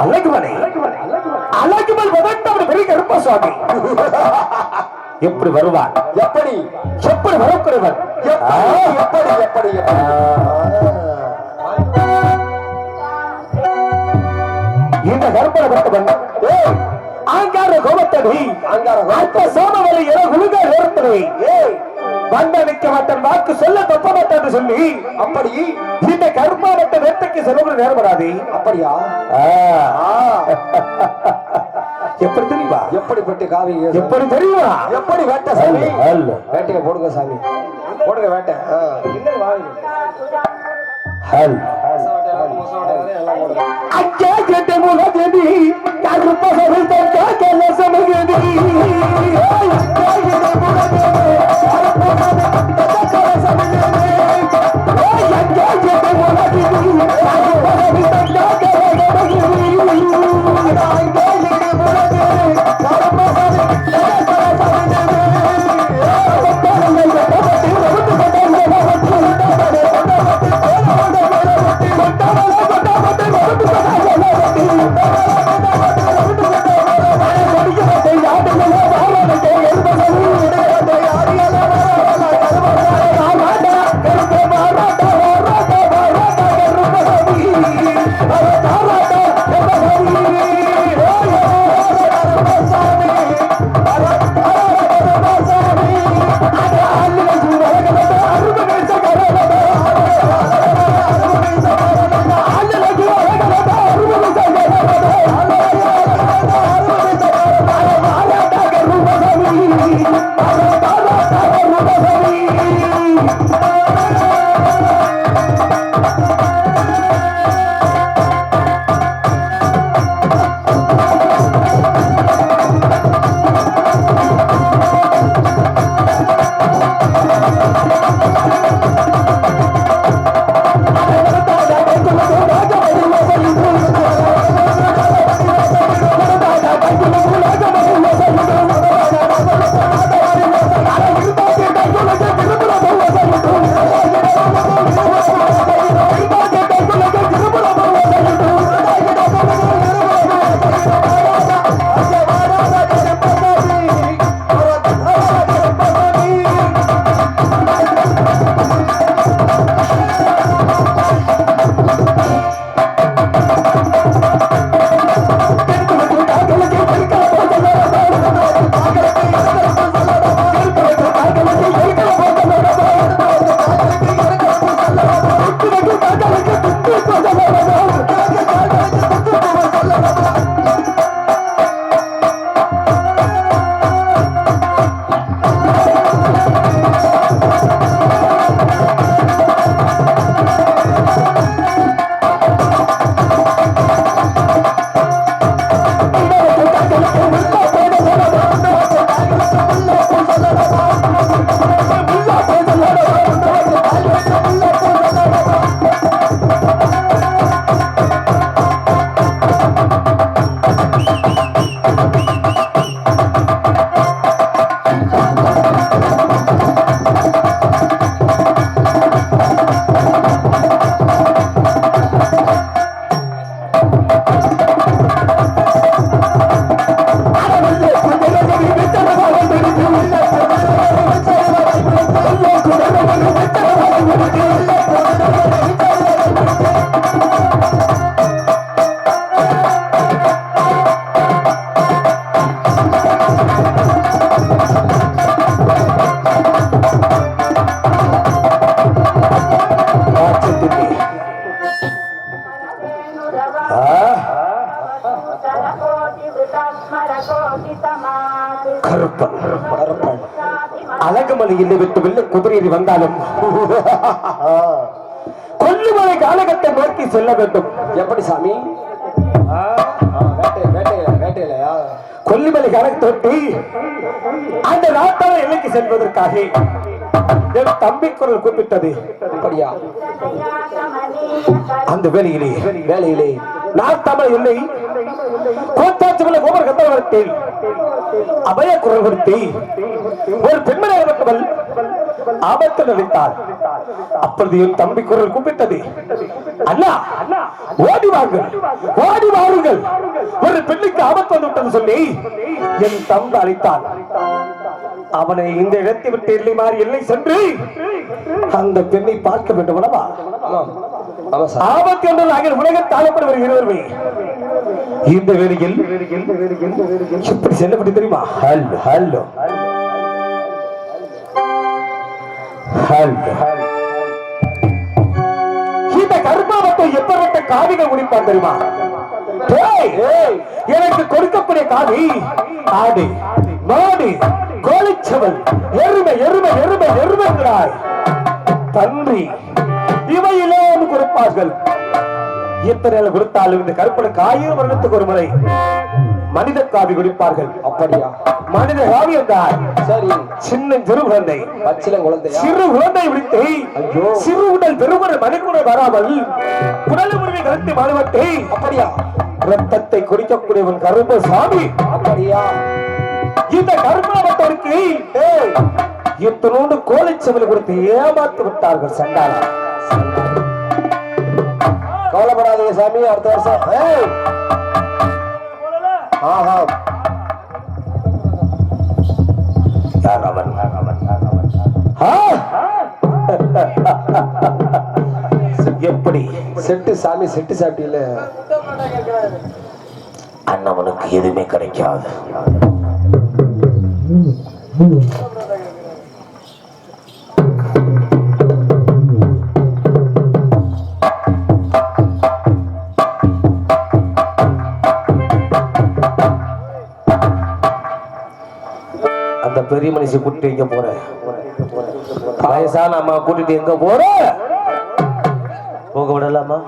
அழகுமலை அழகுமல் வதட்டவர் பெரிய கருப்பசாமி எப்படி வருவார்? எப்படி எப்படி வரக்கூடியவர்? எப்படி எப்படி இந்த கருப்பனை பட்டவன் ஆங்கார கோபத்தடி அற்ப சோமவலை என உருக நேர்த்தனை வந்தனிக்க மாட்டன் வாக்கு சொல்ல தப்ப மாட்டான்னு சொல்லி அப்படி இந்த கருப்பாவட்ட வேட்டைக்கு செலவு நேர்படாது. அப்படியா? எப்படி தெரியுமா? எப்படிப்பட்ட காவி எப்படி தெரியுமா? எப்படி வேட்டை சாமி? வேட்டையை போடுங்க சாமி, போடுங்க வேட்டை. அச்சா கேட்ட முகதி கருப்பசவை தக்க கலசமகதி அழகுமலையில் விட்டு வெள்ள குதிரையில் வந்தாலும் கொல்லுமலை காலகத்தை நோக்கி செல்ல வேண்டும். எப்படி சாமி? கொல்லிமலை காலத்தை ஒட்டி அந்த நாட்டாள எல்லைக்கு செல்வதற்காக என் தம்பி குரல் கூப்பிட்டது. அப்படியா? அந்த வேலையிலே நாட்டாள எல்லை கோத்தாட்சிமலை கோபர் கந்தவரத்தில் அபய குரல் கொடுத்து ஒரு பெண்மணியாகப்பட்டவள் ஆபத்து நினைத்தார். அப்பொழுது என் தம்பி குரல் கூப்பிட்டது, அண்ணா ஓடி வாருங்கள், ஓடி வாருங்கள், ஒரு பெண்ணுக்கு ஆபத்து வந்துவிட்டது சொல்லி என் தம்பி அழைத்தான். அவனை இந்த இடத்தை விட்டு எல்லை மாறி எல்லை சென்று அந்த பெண்ணை பார்க்க வேண்டும் அல்லவா? ஆபத்து என்று நாங்கள் உலகத்தில் ஆளப்பட்டு வருகிறவர்கள் இந்த வேளையில் எப்படி செல்லப்பட்டு தெரியுமா? ஹலோ ஹலோ இந்த கர்மாவத்தை எப்பட்ட காவிகள் முடிப்பான் தெரியுமா? எனக்கு கொடுக்கக்கூடிய காவி ஆடு, மாடு, கோழிச்சவல், எருமை எருமை எருமை எருமைகிறாய், தன்றி இவையிலும் கொடுப்பார்கள். எத்தனை கொடுத்தாலும் இந்த கருப்பனுக்கு 1000 வருடத்துக்கு ஒரு முறை மனித காவி குடிப்பார்கள். அப்படியா? மனித காவி என்றால் சரி, சின்ன சிறு குழந்தை, சிறு குழந்தை விடுத்து சிறு உடல் பெருமுறை மணிக்குடல் வராமல் உடல் முறையை கருத்தை மாறுவட்டை. அப்படியா? ரத்தத்தை குடிக்கக்கூடியவன் கருப்பசாமி. அப்படியா? இந்த கருப்பாவத்தருக்கு இத்தனோடு கோழிச்சவல் கொடுத்து ஏமாத்து விட்டார்கள் சண்டாள. கவலைப்படாதீங்க சாமி, அடுத்த வருஷம். யார் அவன்? எப்படி செட்டு சாமி செட்டு சாப்பிட்டீங்கள? அண்ணவனுக்கு எதுவுமே கிடைக்காது. அந்த பெரிய மனுஷன் கூட்டிட்டு எங்க போற? வயசான அம்மா கூட்டிட்டு எங்க போற? போக விடலாமா?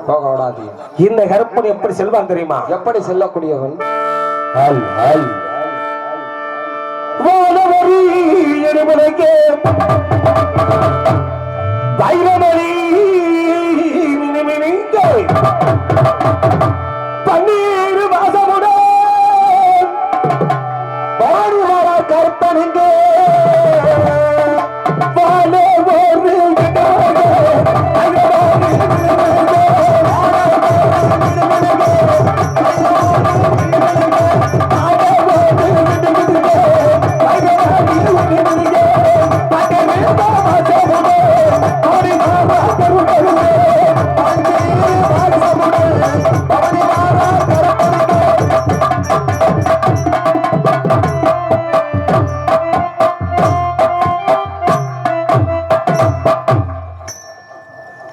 போக விடாது. இந்த கருப்பன் எப்படி செல்வான் தெரியுமா? எப்படி செல்லக்கூடியவன்? பன்னீர் வாசமுடன் கற்பனைங்க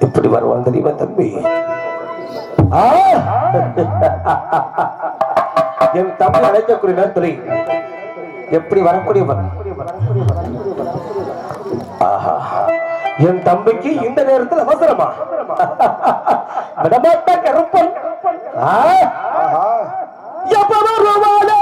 எப்படி வருவான் தெரியுமா தம்பி? என் தம்பி அழைக்கக்கூடிய நேரத்தில் எப்படி வரக்கூடியவன்? ஆஹா, என் தம்பிக்கு இந்த நேரத்தில் அவசரமா விடமாட்ட கருப்பன் எப்ப வருவானே?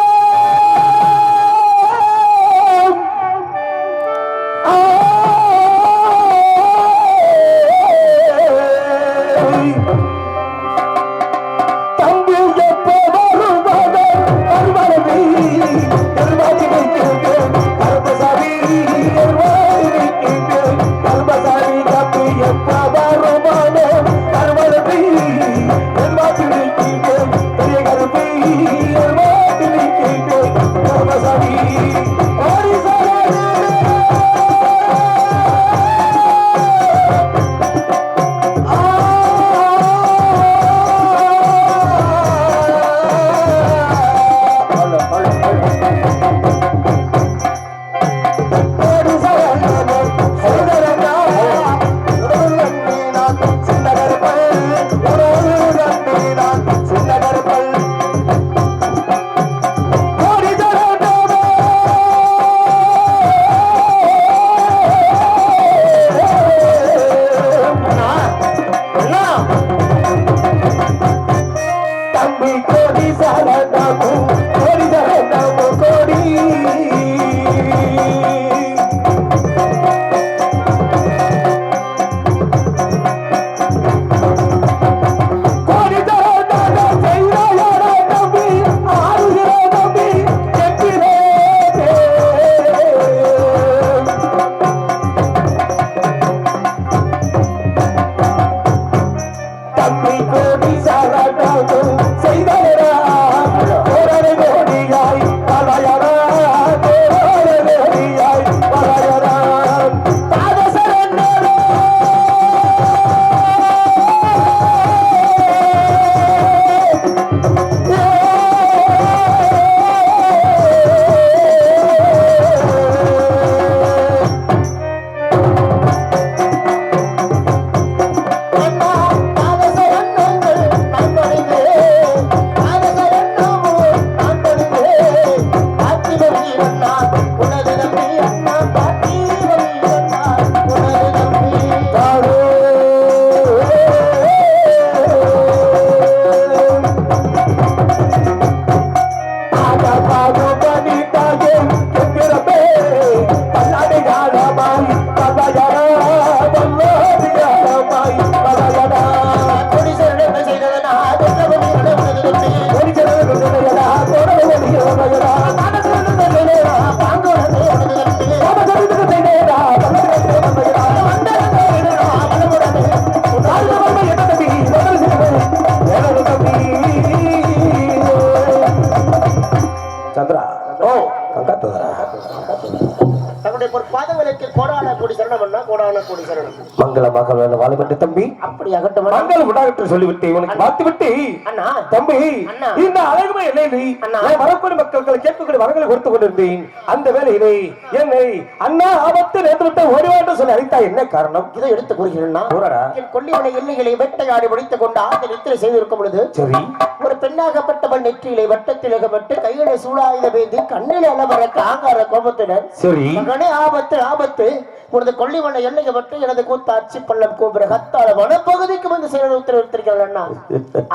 கோடான கோடி சரணம். மங்கள மகள் வேலை வாழும் என்று தம்பி அப்படி அகட்டும் மங்களம் உண்டாகட்டும் சொல்லிவிட்டு உனக்கு பார்த்து விட்டு அண்ணா. தம்பி அண்ணா. இந்த அழகுமே எல்லையிலே அண்ணா. நான் வரக்கூடிய மக்களுக்கு கேட்கக்கூடிய வரங்களை கொடுத்து கொண்டிருந்தேன். அந்த வேலையிலே என்னை அண்ணா ஆபத்து நேர்ந்து விட்டு ஓடிவாட்டு சொல்லி அழைத்தா என்ன காரணம்? இதை எடுத்து கூறுகிறேன்னா கூறடா. என் கொல்லிமலை எல்லைகளை வேட்டையாடி முடித்துக் கொண்டு ஆண்டு நித்திரை செய்திருக்கும் பொழுது சரி ஒரு பெண்ணாகப்பட்டவள் நெற்றியிலே வட்டத்திலகப்பட்டு கையில சூடாயுத பேந்தி கண்ணில் அலமரக்க ஆங்கார கோபத்துடன் சரி மகனே ஆபத்து ஆபத்து உனது கொல்லிமலை எல்லையை மட்டும் எனது கூத்தாட்சி பள்ளம் கூப்பிட கத்தால வனப்பகுதிக்கு வந்து செயல் உத்தரவிட்டிருக்கிறாள் அண்ணா.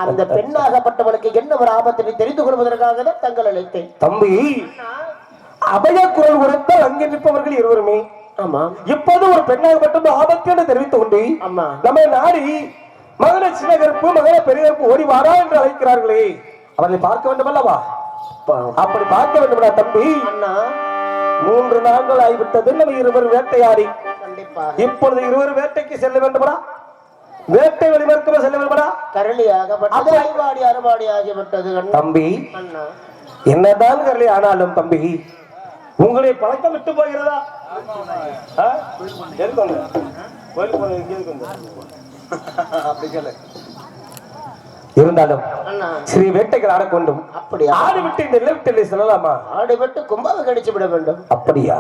அந்த பெண்ணாகப்பட்டவளுக்கு என்ன ஒரு ஆபத்தினை தெரிந்து கொள்வதற்காக தான் தங்கள் அழைத்தேன். தம்பி அபய குரல் கொடுத்த அங்கே நிற்பவர்கள் இருவருமே ஆமா இப்போது ஒரு பெண்ணாக மட்டும் ஆபத்து என்று தெரிவித்துக் கொண்டு ஆமா நம்ம நாடி மகன சின்ன கருப்பு மகன பெரிய கருப்பு ஓடி வாரா என்று அழைக்கிறார்களே அவர்களை பார்க்க வேண்டும் அல்லவா? அப்படி பார்க்க வேண்டும்டா தம்பி. அண்ணா 3 நாட்கள் ஆகிவிட்டது நம்ம இருவர் வேட்டையாடி. கண்டிப்பா இப்பொழுது இருவர் வேட்டைக்கு செல்ல வேண்டுமடா? வேட்டை வெளிமறுக்கவே செல்ல வேண்டுமடா? கரளியாகப்பட்டது ஐவாடி அறுபாடி ஆகிவிட்டது தம்பி. அண்ணா என்னதான் கரளி ஆனாலும் தம்பி உங்களுடைய பழக்கம் விட்டு போகிறதா? இருந்தாலும் ஸ்ரீ வேட்டைகள் ஆடக்கொண்டும் அப்படியா ஆடு விட்டு இந்த நெல் விட்டு செல்லலாமா? ஆடு விட்டு கும்பாவை கடிச்சு விட வேண்டும். அப்படியா?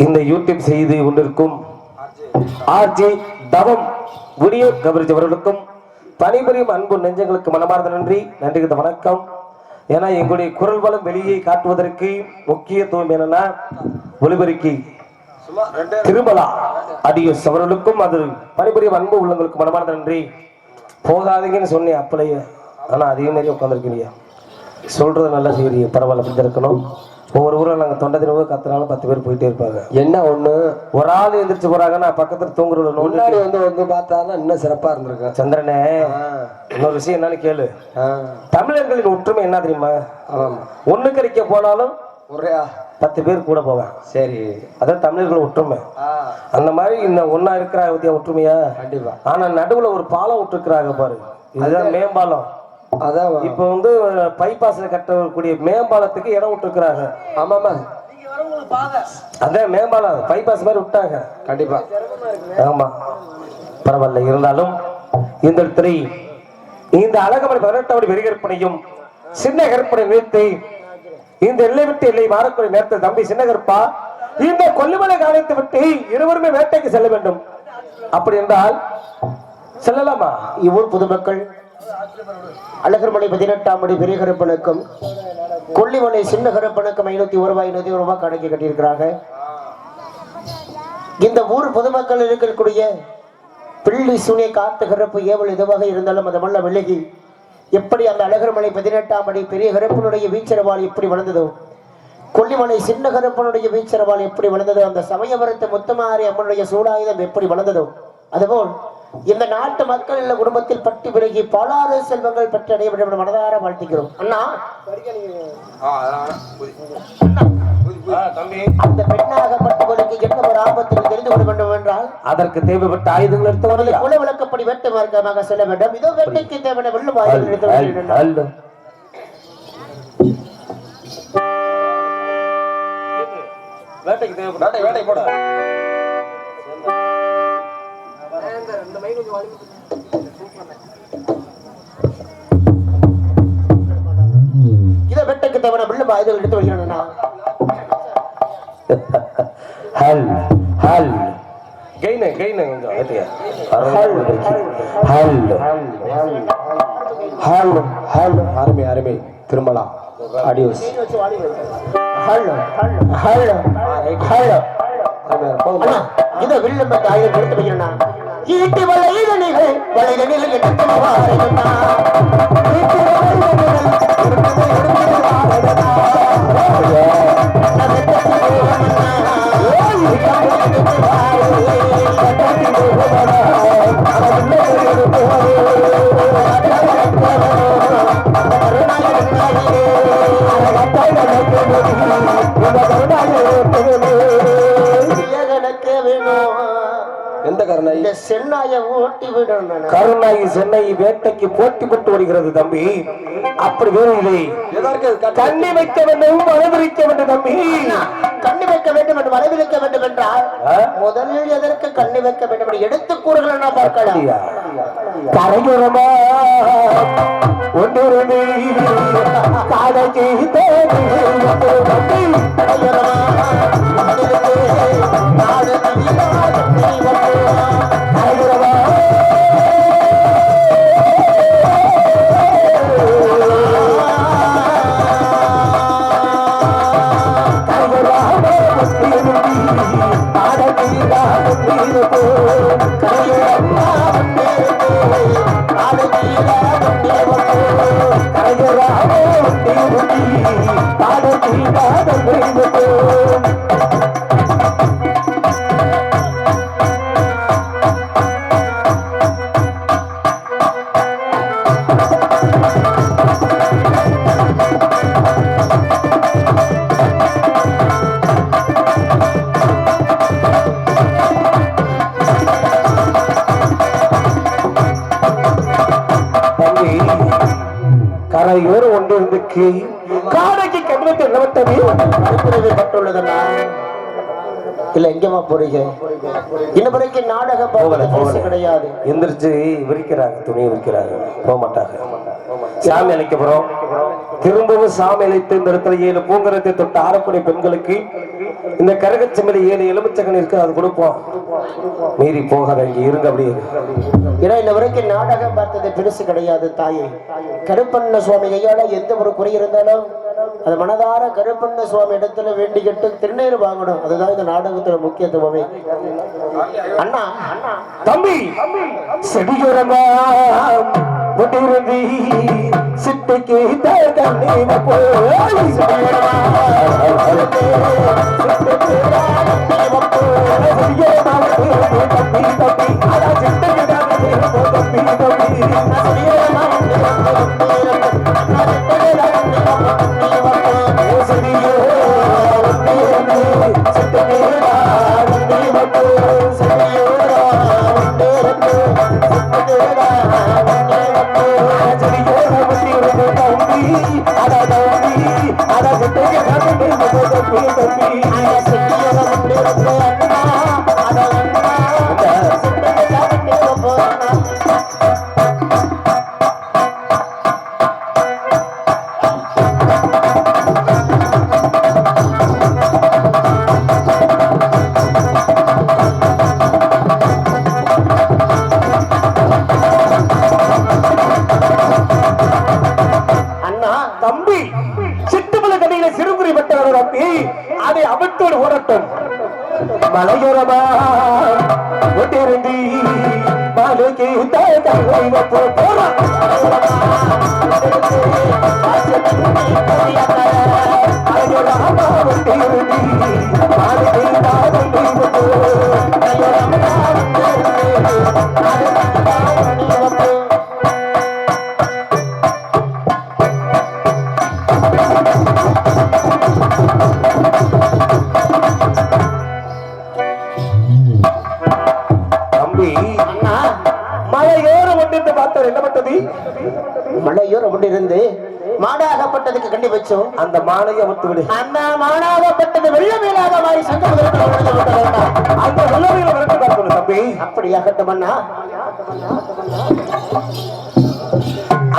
இந்த யூடியூப் செய்து கொண்டிருக்கும் ஆர்ஜே தவம் வீடியோ கவரேஜ் அவர்களுக்கும் பணிபுரியும் அன்பு நெஞ்சங்களுக்கு மனமார்ந்த நன்றி வணக்கம். ஏன்னா எங்களுடைய குரல் வளம் வெளியே காட்டுவதற்கு முக்கியத்துவம் என்னன்னா ஒலிபெருக்கி திருமலா அடியோஸ் அவர்களுக்கும் அது பணிபுரியும் அன்பு உள்ளவங்களுக்கு மனமார்ந்த நன்றி. போகாதீங்கன்னு சொன்னேன் அப்பளையே, ஆனா அதே மாதிரி உட்காந்துருக்கீங்க. சொல்றது நல்லா செய்யறீங்க, பரவாயில்ல. அப்படி இருக்கணும். ஒவ்வொரு ஊரில் நாங்கள் தொண்டை தினமும் கத்துனாலும் 10 பேர் போயிட்டே இருப்பாங்க. என்ன ஒண்ணு ஒரு ஆள் எந்திரிச்சு போறாங்கன்னா பக்கத்துல தூங்குறது முன்னாடி வந்து பார்த்தாதான் இன்னும் சிறப்பா இருந்திருக்கேன். சந்திரனே இன்னொரு விஷயம் என்னன்னு கேளு. தமிழர்களின் ஒற்றுமை என்ன தெரியுமா? ஒண்ணுக்கு அடிக்க போனாலும் ஒரே 10 பேர் கூட போவேன். சரி, அதான் தமிழர்கள் ஒற்றுமை. அந்த மாதிரி இந்த ஒன்னா இருக்கிறாங்க பத்தியா ஒற்றுமையா? கண்டிப்பா. ஆனா நடுவுல ஒரு பாலம் விட்டுருக்குறாங்க பாரு, இதுதான் மேம்பாலம். அதான் இப்ப வந்து பைபாஸ்ல கட்டக்கூடிய மேம்பாலத்துக்கு இடம் விட்டுருக்குறாங்க. ஆமாமா, அதான் மேம்பாலம் பைபாஸ் மாதிரி விட்டாங்க. கண்டிப்பா. ஆமா, பரவாயில்ல. இருந்தாலும் இந்த இடத்துல இந்த அழகமணி 18வது வெறிகற்பனையும் சின்ன கற்பனை நிறுத்தி இந்த எல்லை விட்டு எல்லை மாறக்கூடிய நேரத்தில் தம்பி சின்ன கற்பா இந்த கொல்லிமலை காணித்து விட்டு இருவருமே வேட்டைக்கு செல்ல வேண்டும். அப்படி என்றால் செல்லலாமா? இவ்வூர் பொதுமக்கள் அழகர்மலை 18ஆம் படி பெரிய கருப்பனுக்கும் கொல்லிமலை சின்ன கருப்பனுக்கும் 501 ரூபாய் கணக்கு கட்டியிருக்கிறாங்க. இந்த ஊர் பொதுமக்கள் இருக்கக்கூடிய பிள்ளி சுனை காத்து கருப்பு ஏவல் எதுவாக இருந்தாலும் அந்த மல்ல விலகி எப்படி அந்த அழகர்மலை 18ஆம் படி பெரிய கருப்பனுடைய வீச்சரவாள் எப்படி வளர்ந்ததோ, கொல்லிமலை சின்ன கருப்பனுடைய வீச்சரவாள் எப்படி வளர்ந்ததோ, அந்த சமயபுரத்து முத்தமாரி அம்மனுடைய சூடாயுதம் எப்படி வளர்ந்ததோ, அதுபோல் இந்த நாட்டு மக்கள் உள்ள குடும்பத்தில் பட்டி பிறகி பலாறு செல்வங்கள் பற்றி அடைய வேண்டும் மனதார வாழ்த்துக்கிறோம். அண்ணா அந்த பெண்ணாகப்பட்டவர்களுக்கு என்ன ஒரு ஆபத்தில் தெரிந்து கொள்ள வேண்டும் என்றால் அதற்கு தேவைப்பட்ட ஆயுதங்கள் எடுத்து குல விளக்கப்படி வேட்டு மார்க்கமாக செல்ல வேண்டும். இதோ வேட்டைக்கு தேவையான வெள்ளும் ஆயுதங்கள் எடுத்து வேண்டும். வேட்டைக்கு தேவைப்பட்ட வேட்டை போட இதை வெட்டைக்கு தேவையான வெள்ளும் ஆயுதங்கள் எடுத்து வைக்கணும்னா ஹல் ஹல் கைன கைன கொஞ்சம் ஏத்தியா ஹல் ஹல் ஹல் ஹல் அருமை அருமை திருமலா அடியோஸ் ஹல் ஹல் ஹல் இதை வெள்ளும் ஆயுதம் எடுத்து வைக்கணும்னா ஈட்டி வளைதனிகள் வளைதனிகள் எடுத்து சென்னாய ஓட்டி விடணும். கருணாகி சென்னை வேட்டைக்கு போட்டி போட்டு வருகிறது தம்பி. அப்படி வேறில்லை, கண்ணி வைக்க வேண்டும் வரவிருக்க வேண்டும் தம்பி. கண்ணி வைக்க வேண்டும் என்று வரவிருக்க வேண்டும் என்றால் முதலில் எதற்கு கண்ணி வைக்க வேண்டும் என்று எடுத்து கூறுகள் நான் பார்க்கலாம். கரையுறமா ஒன்றிருந்து காடைக்கு கரையோர் ஒன்றிருந்துக்கு காடைக்கு கண்ணுக்கு நிலவட்டமே பட்டுள்ளதா இல்ல எங்கம்மா போறீங்க? இன்ன வரைக்கும் நாடக பரிசு கிடையாது. எந்திரிச்சு விரிக்கிறாங்க, துணியை விரிக்கிறாங்க, போக மாட்டாங்க. சாமி அழைக்க போறோம். திரும்பவும் சாமி அழைத்து இந்த இடத்துல 7 பூங்கரத்தை தொட்டு ஆடக்கூடிய பெண்களுக்கு இந்த கரகச்சமில 7 எலுமிச்சகன் இருக்கு, அது கொடுப்போம். மீறி போகாத, இங்க இருங்க அப்படியே. ஏன்னா இன்ன வரைக்கும் நாடகம் பார்த்தது பெருசு கிடையாது தாயே. கருப்பண்ண சுவாமி கையால எந்த ஒரு குறை இருந்தாலும் அது மனதார கருப்பண்ண சுவாமி இடத்துல வேண்டிக்கிட்டு திருநீர் வாங்கணும். அதுதான் இந்த நாடகத்துல முக்கியத்துவமே. அண்ணா தம்பி செடியோரமா ஒட்டிருந்தி சிட்டுக்கு தண்ணீர் அதை அவத்தோடு ஓடட்டும். மலையோரமா ஒட்டிருந்தி மலைக்கு போறான். மலையோரம் கொண்டிருந்து மாடாகப்பட்டதுக்கு கண்டி வச்சோம். அந்த மாலையை விட்டு விடு. அந்த மாடாகப்பட்டது வெள்ள மேலாக மாறி சங்கம் அந்த வெள்ளமையில விரட்டு பார்க்கணும் தம்பி. அப்படியாகட்டும் அண்ணா.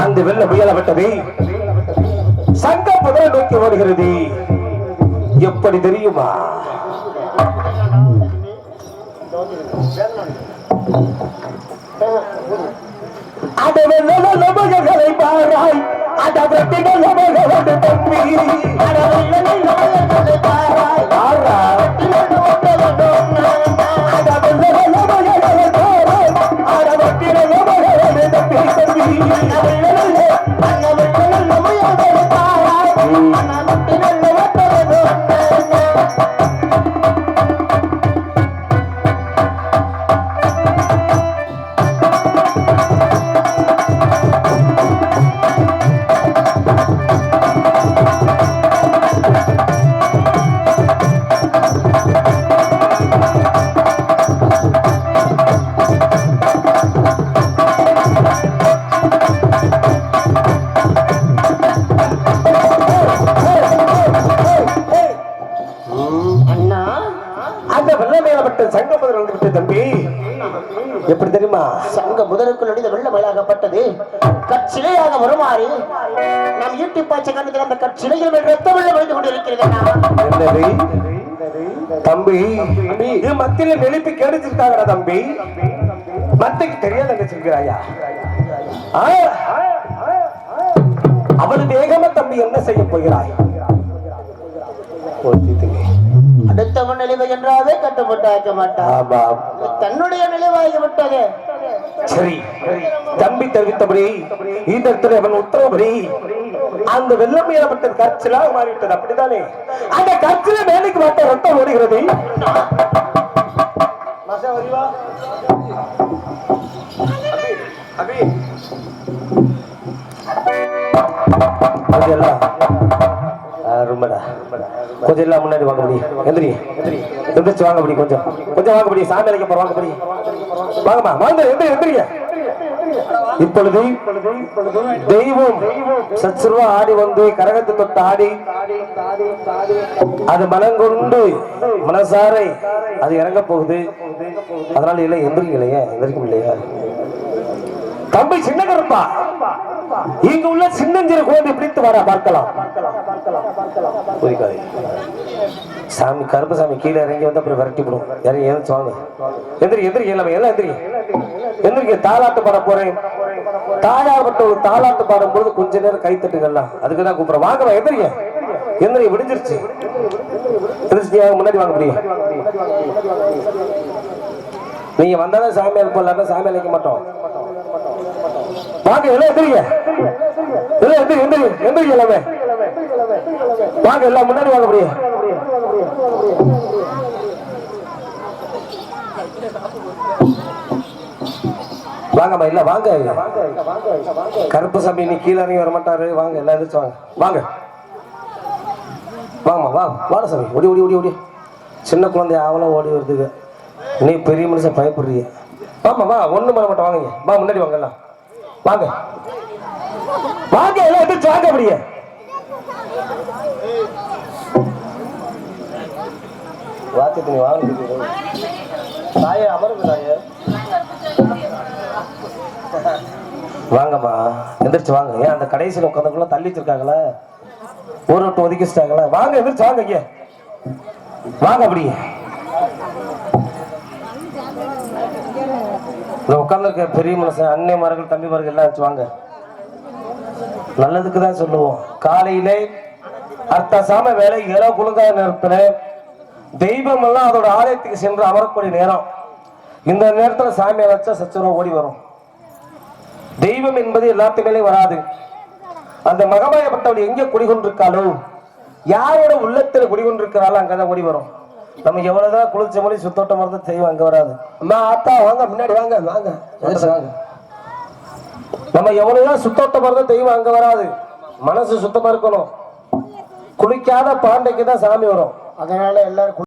அந்த வெள்ள முயலப்பட்டது சங்கம் முதலை நோக்கி வருகிறது. எப்படி தெரியுமா? அடவெல்லை பாராய் அடவெட்டிகள் தம்பி வெள்ள மயிலாகப்பட்டது கற்சிலையாக வருமாறு நாம் ஈட்டி பாய்ச்ச கண்ணுக்கு அந்த கற்சிலையில் ரத்த வெள்ள வழிந்து கொண்டிருக்கிறது. தம்பி இது மத்தியில நெளிப்பி கேடுச்சிருக்காங்கடா தம்பி. மத்தைக்கு தெரியாத நினைச்சிருக்கிறாயா? அவள் வேகமா தம்பி என்ன செய்ய போகிறாய்? அடுத்தவன் நிலைவை என்றாவே கட்டுப்பட்டு ஆக்க மாட்டான். தன்னுடைய நிலைவாகி விட்டது. சரி தம்பி தெரிவித்தபடி இந்த இடத்துல அவன் உத்தரவுபடி அந்த வெள்ளம் ஏற்பட்டது கற்சிலாக மாறிவிட்டது. அப்படித்தானே? அந்த கற்சில மேலைக்கு மாட்ட ரத்தம் ஓடுகிறது. கொஞ்சம் எல்லாம் முன்னாடி வாங்க முடியும். எந்திரிச்சு வாங்க முடியும். கொஞ்சம் கொஞ்சம் வாங்க முடியும். சாமி அழைக்க போற வாங்க முடியும். வாங்கம்மா வாங்க எந்திரிங்க. இப்பொழுது தெய்வம் சச்சுருவா ஆடி வந்து கரகத்தை தொட்டு ஆடி அது மனங்கொண்டு மனசாரை அது இறங்க போகுது. அதனால இல்லை எந்திரிங்க இல்லையா? எந்திரிக்கும் இல்லையா? தம்பி சின்ன கருப்பா இங்க உள்ள சின்னஞ்சிறு குழந்தை பிடித்து வர பார்க்கலாம். சாமி கருப்பசாமி கீழே இறங்கி வந்து அப்புறம் விரட்டி விடும். இறங்கி எழுந்து வாங்க. எந்திரி எந்திரி எல்லாமே எல்லாம் எந்திரி எந்திரிக்க. தாலாட்டு பாட போறேன். தாயாப்பட்ட ஒரு தாலாட்டு பாடும் பொழுது கொஞ்ச நேரம் கைத்தட்டுங்கலாம். அதுக்குதான் கூப்பிடுறேன். வாங்க எந்திரிங்க. எந்திரி விடிஞ்சிருச்சு. முன்னாடி வாங்க முடியும். நீங்க வந்தாதான் சாமி அழைப்போம். இல்லாட்டா சாமி அழைக்க மாட்டோம். வாங்க எல்லாம் எந்திரிங்க. எல்லாம் எந்திரி எந்திரி எந்திரிங்க எல்லாமே. வாங்க எல்லாம் முன்னாடி வாங்க முடியும். வாங்கம்மா இல்ல வாங்க. கருப்பு சாமி நீ கீழே இறங்கி வர மாட்டாரு. வாங்க எல்லாம் எதிர்த்து வாங்க. வாங்க வாங்கம்மா வா. வாட சாமி ஓடி ஓடி ஓடி ஓடி. சின்ன குழந்தை அவளும் ஓடி வருதுங்க. நீ பெரிய மனுஷன் பயப்படுறீங்க. வாமா வா. ஒண்ணு பண்ண மாட்டோம். வாங்க வா முன்னாடி வாங்க எல்லாம். வாங்க வாங்க எல்லாம் எதிர்த்து வாங்க அப்படியே. வாத்திட்டு நீ வாங்க. தாயே அமருங்க தாயே. வாங்கம்மா எந்திரிச்சு வாங்க. ஏன் அந்த கடைசியில் உட்காந்துக்குள்ள தள்ளி வச்சிருக்காங்களா? ஒரு விட்டு ஒதுக்கி வச்சிட்டாங்களா? வாங்க எந்திரிச்சு வாங்க. ஐயா வாங்க அப்படியே. உட்கார்ந்துருக்க பெரிய மனுஷன் அன்னைமார்கள் தம்பிமார்கள் எல்லாம் வச்சு வாங்க. நல்லதுக்கு தான் சொல்லுவோம். காலையிலே அர்த்த சாம வேலை இரவு குழுங்காத நேரத்துல தெய்வம் எல்லாம் அதோட ஆலயத்துக்கு சென்று அமரக்கூடிய நேரம். இந்த நேரத்துல சாமி அழைச்சா சச்சரவா ஓடி வரும். தெய்வம் என்பது எல்லாத்து மேலே வராது. அந்த மகமாயப்பட்டவள் எங்க குடிகொண்டிருக்காளோ, யாரோட உள்ளத்துல குடிகொண்டிருக்கிறாளோ அங்கதான் ஓடி வரும். நம்ம எவ்வளவுதான் குளிச்ச மொழி சுத்தோட்டம் வரது தெய்வம் அங்க வராது. அம்மா ஆத்தா வாங்க முன்னாடி வாங்க வாங்க வாங்க. நம்ம எவ்வளவுதான் சுத்தோட்டம் வரது தெய்வம் அங்க வராது. மனசு சுத்தமா இருக்கணும். குளிக்காத பாண்டைக்கு தான் சாமி வரும். அதனால எல்லாரும்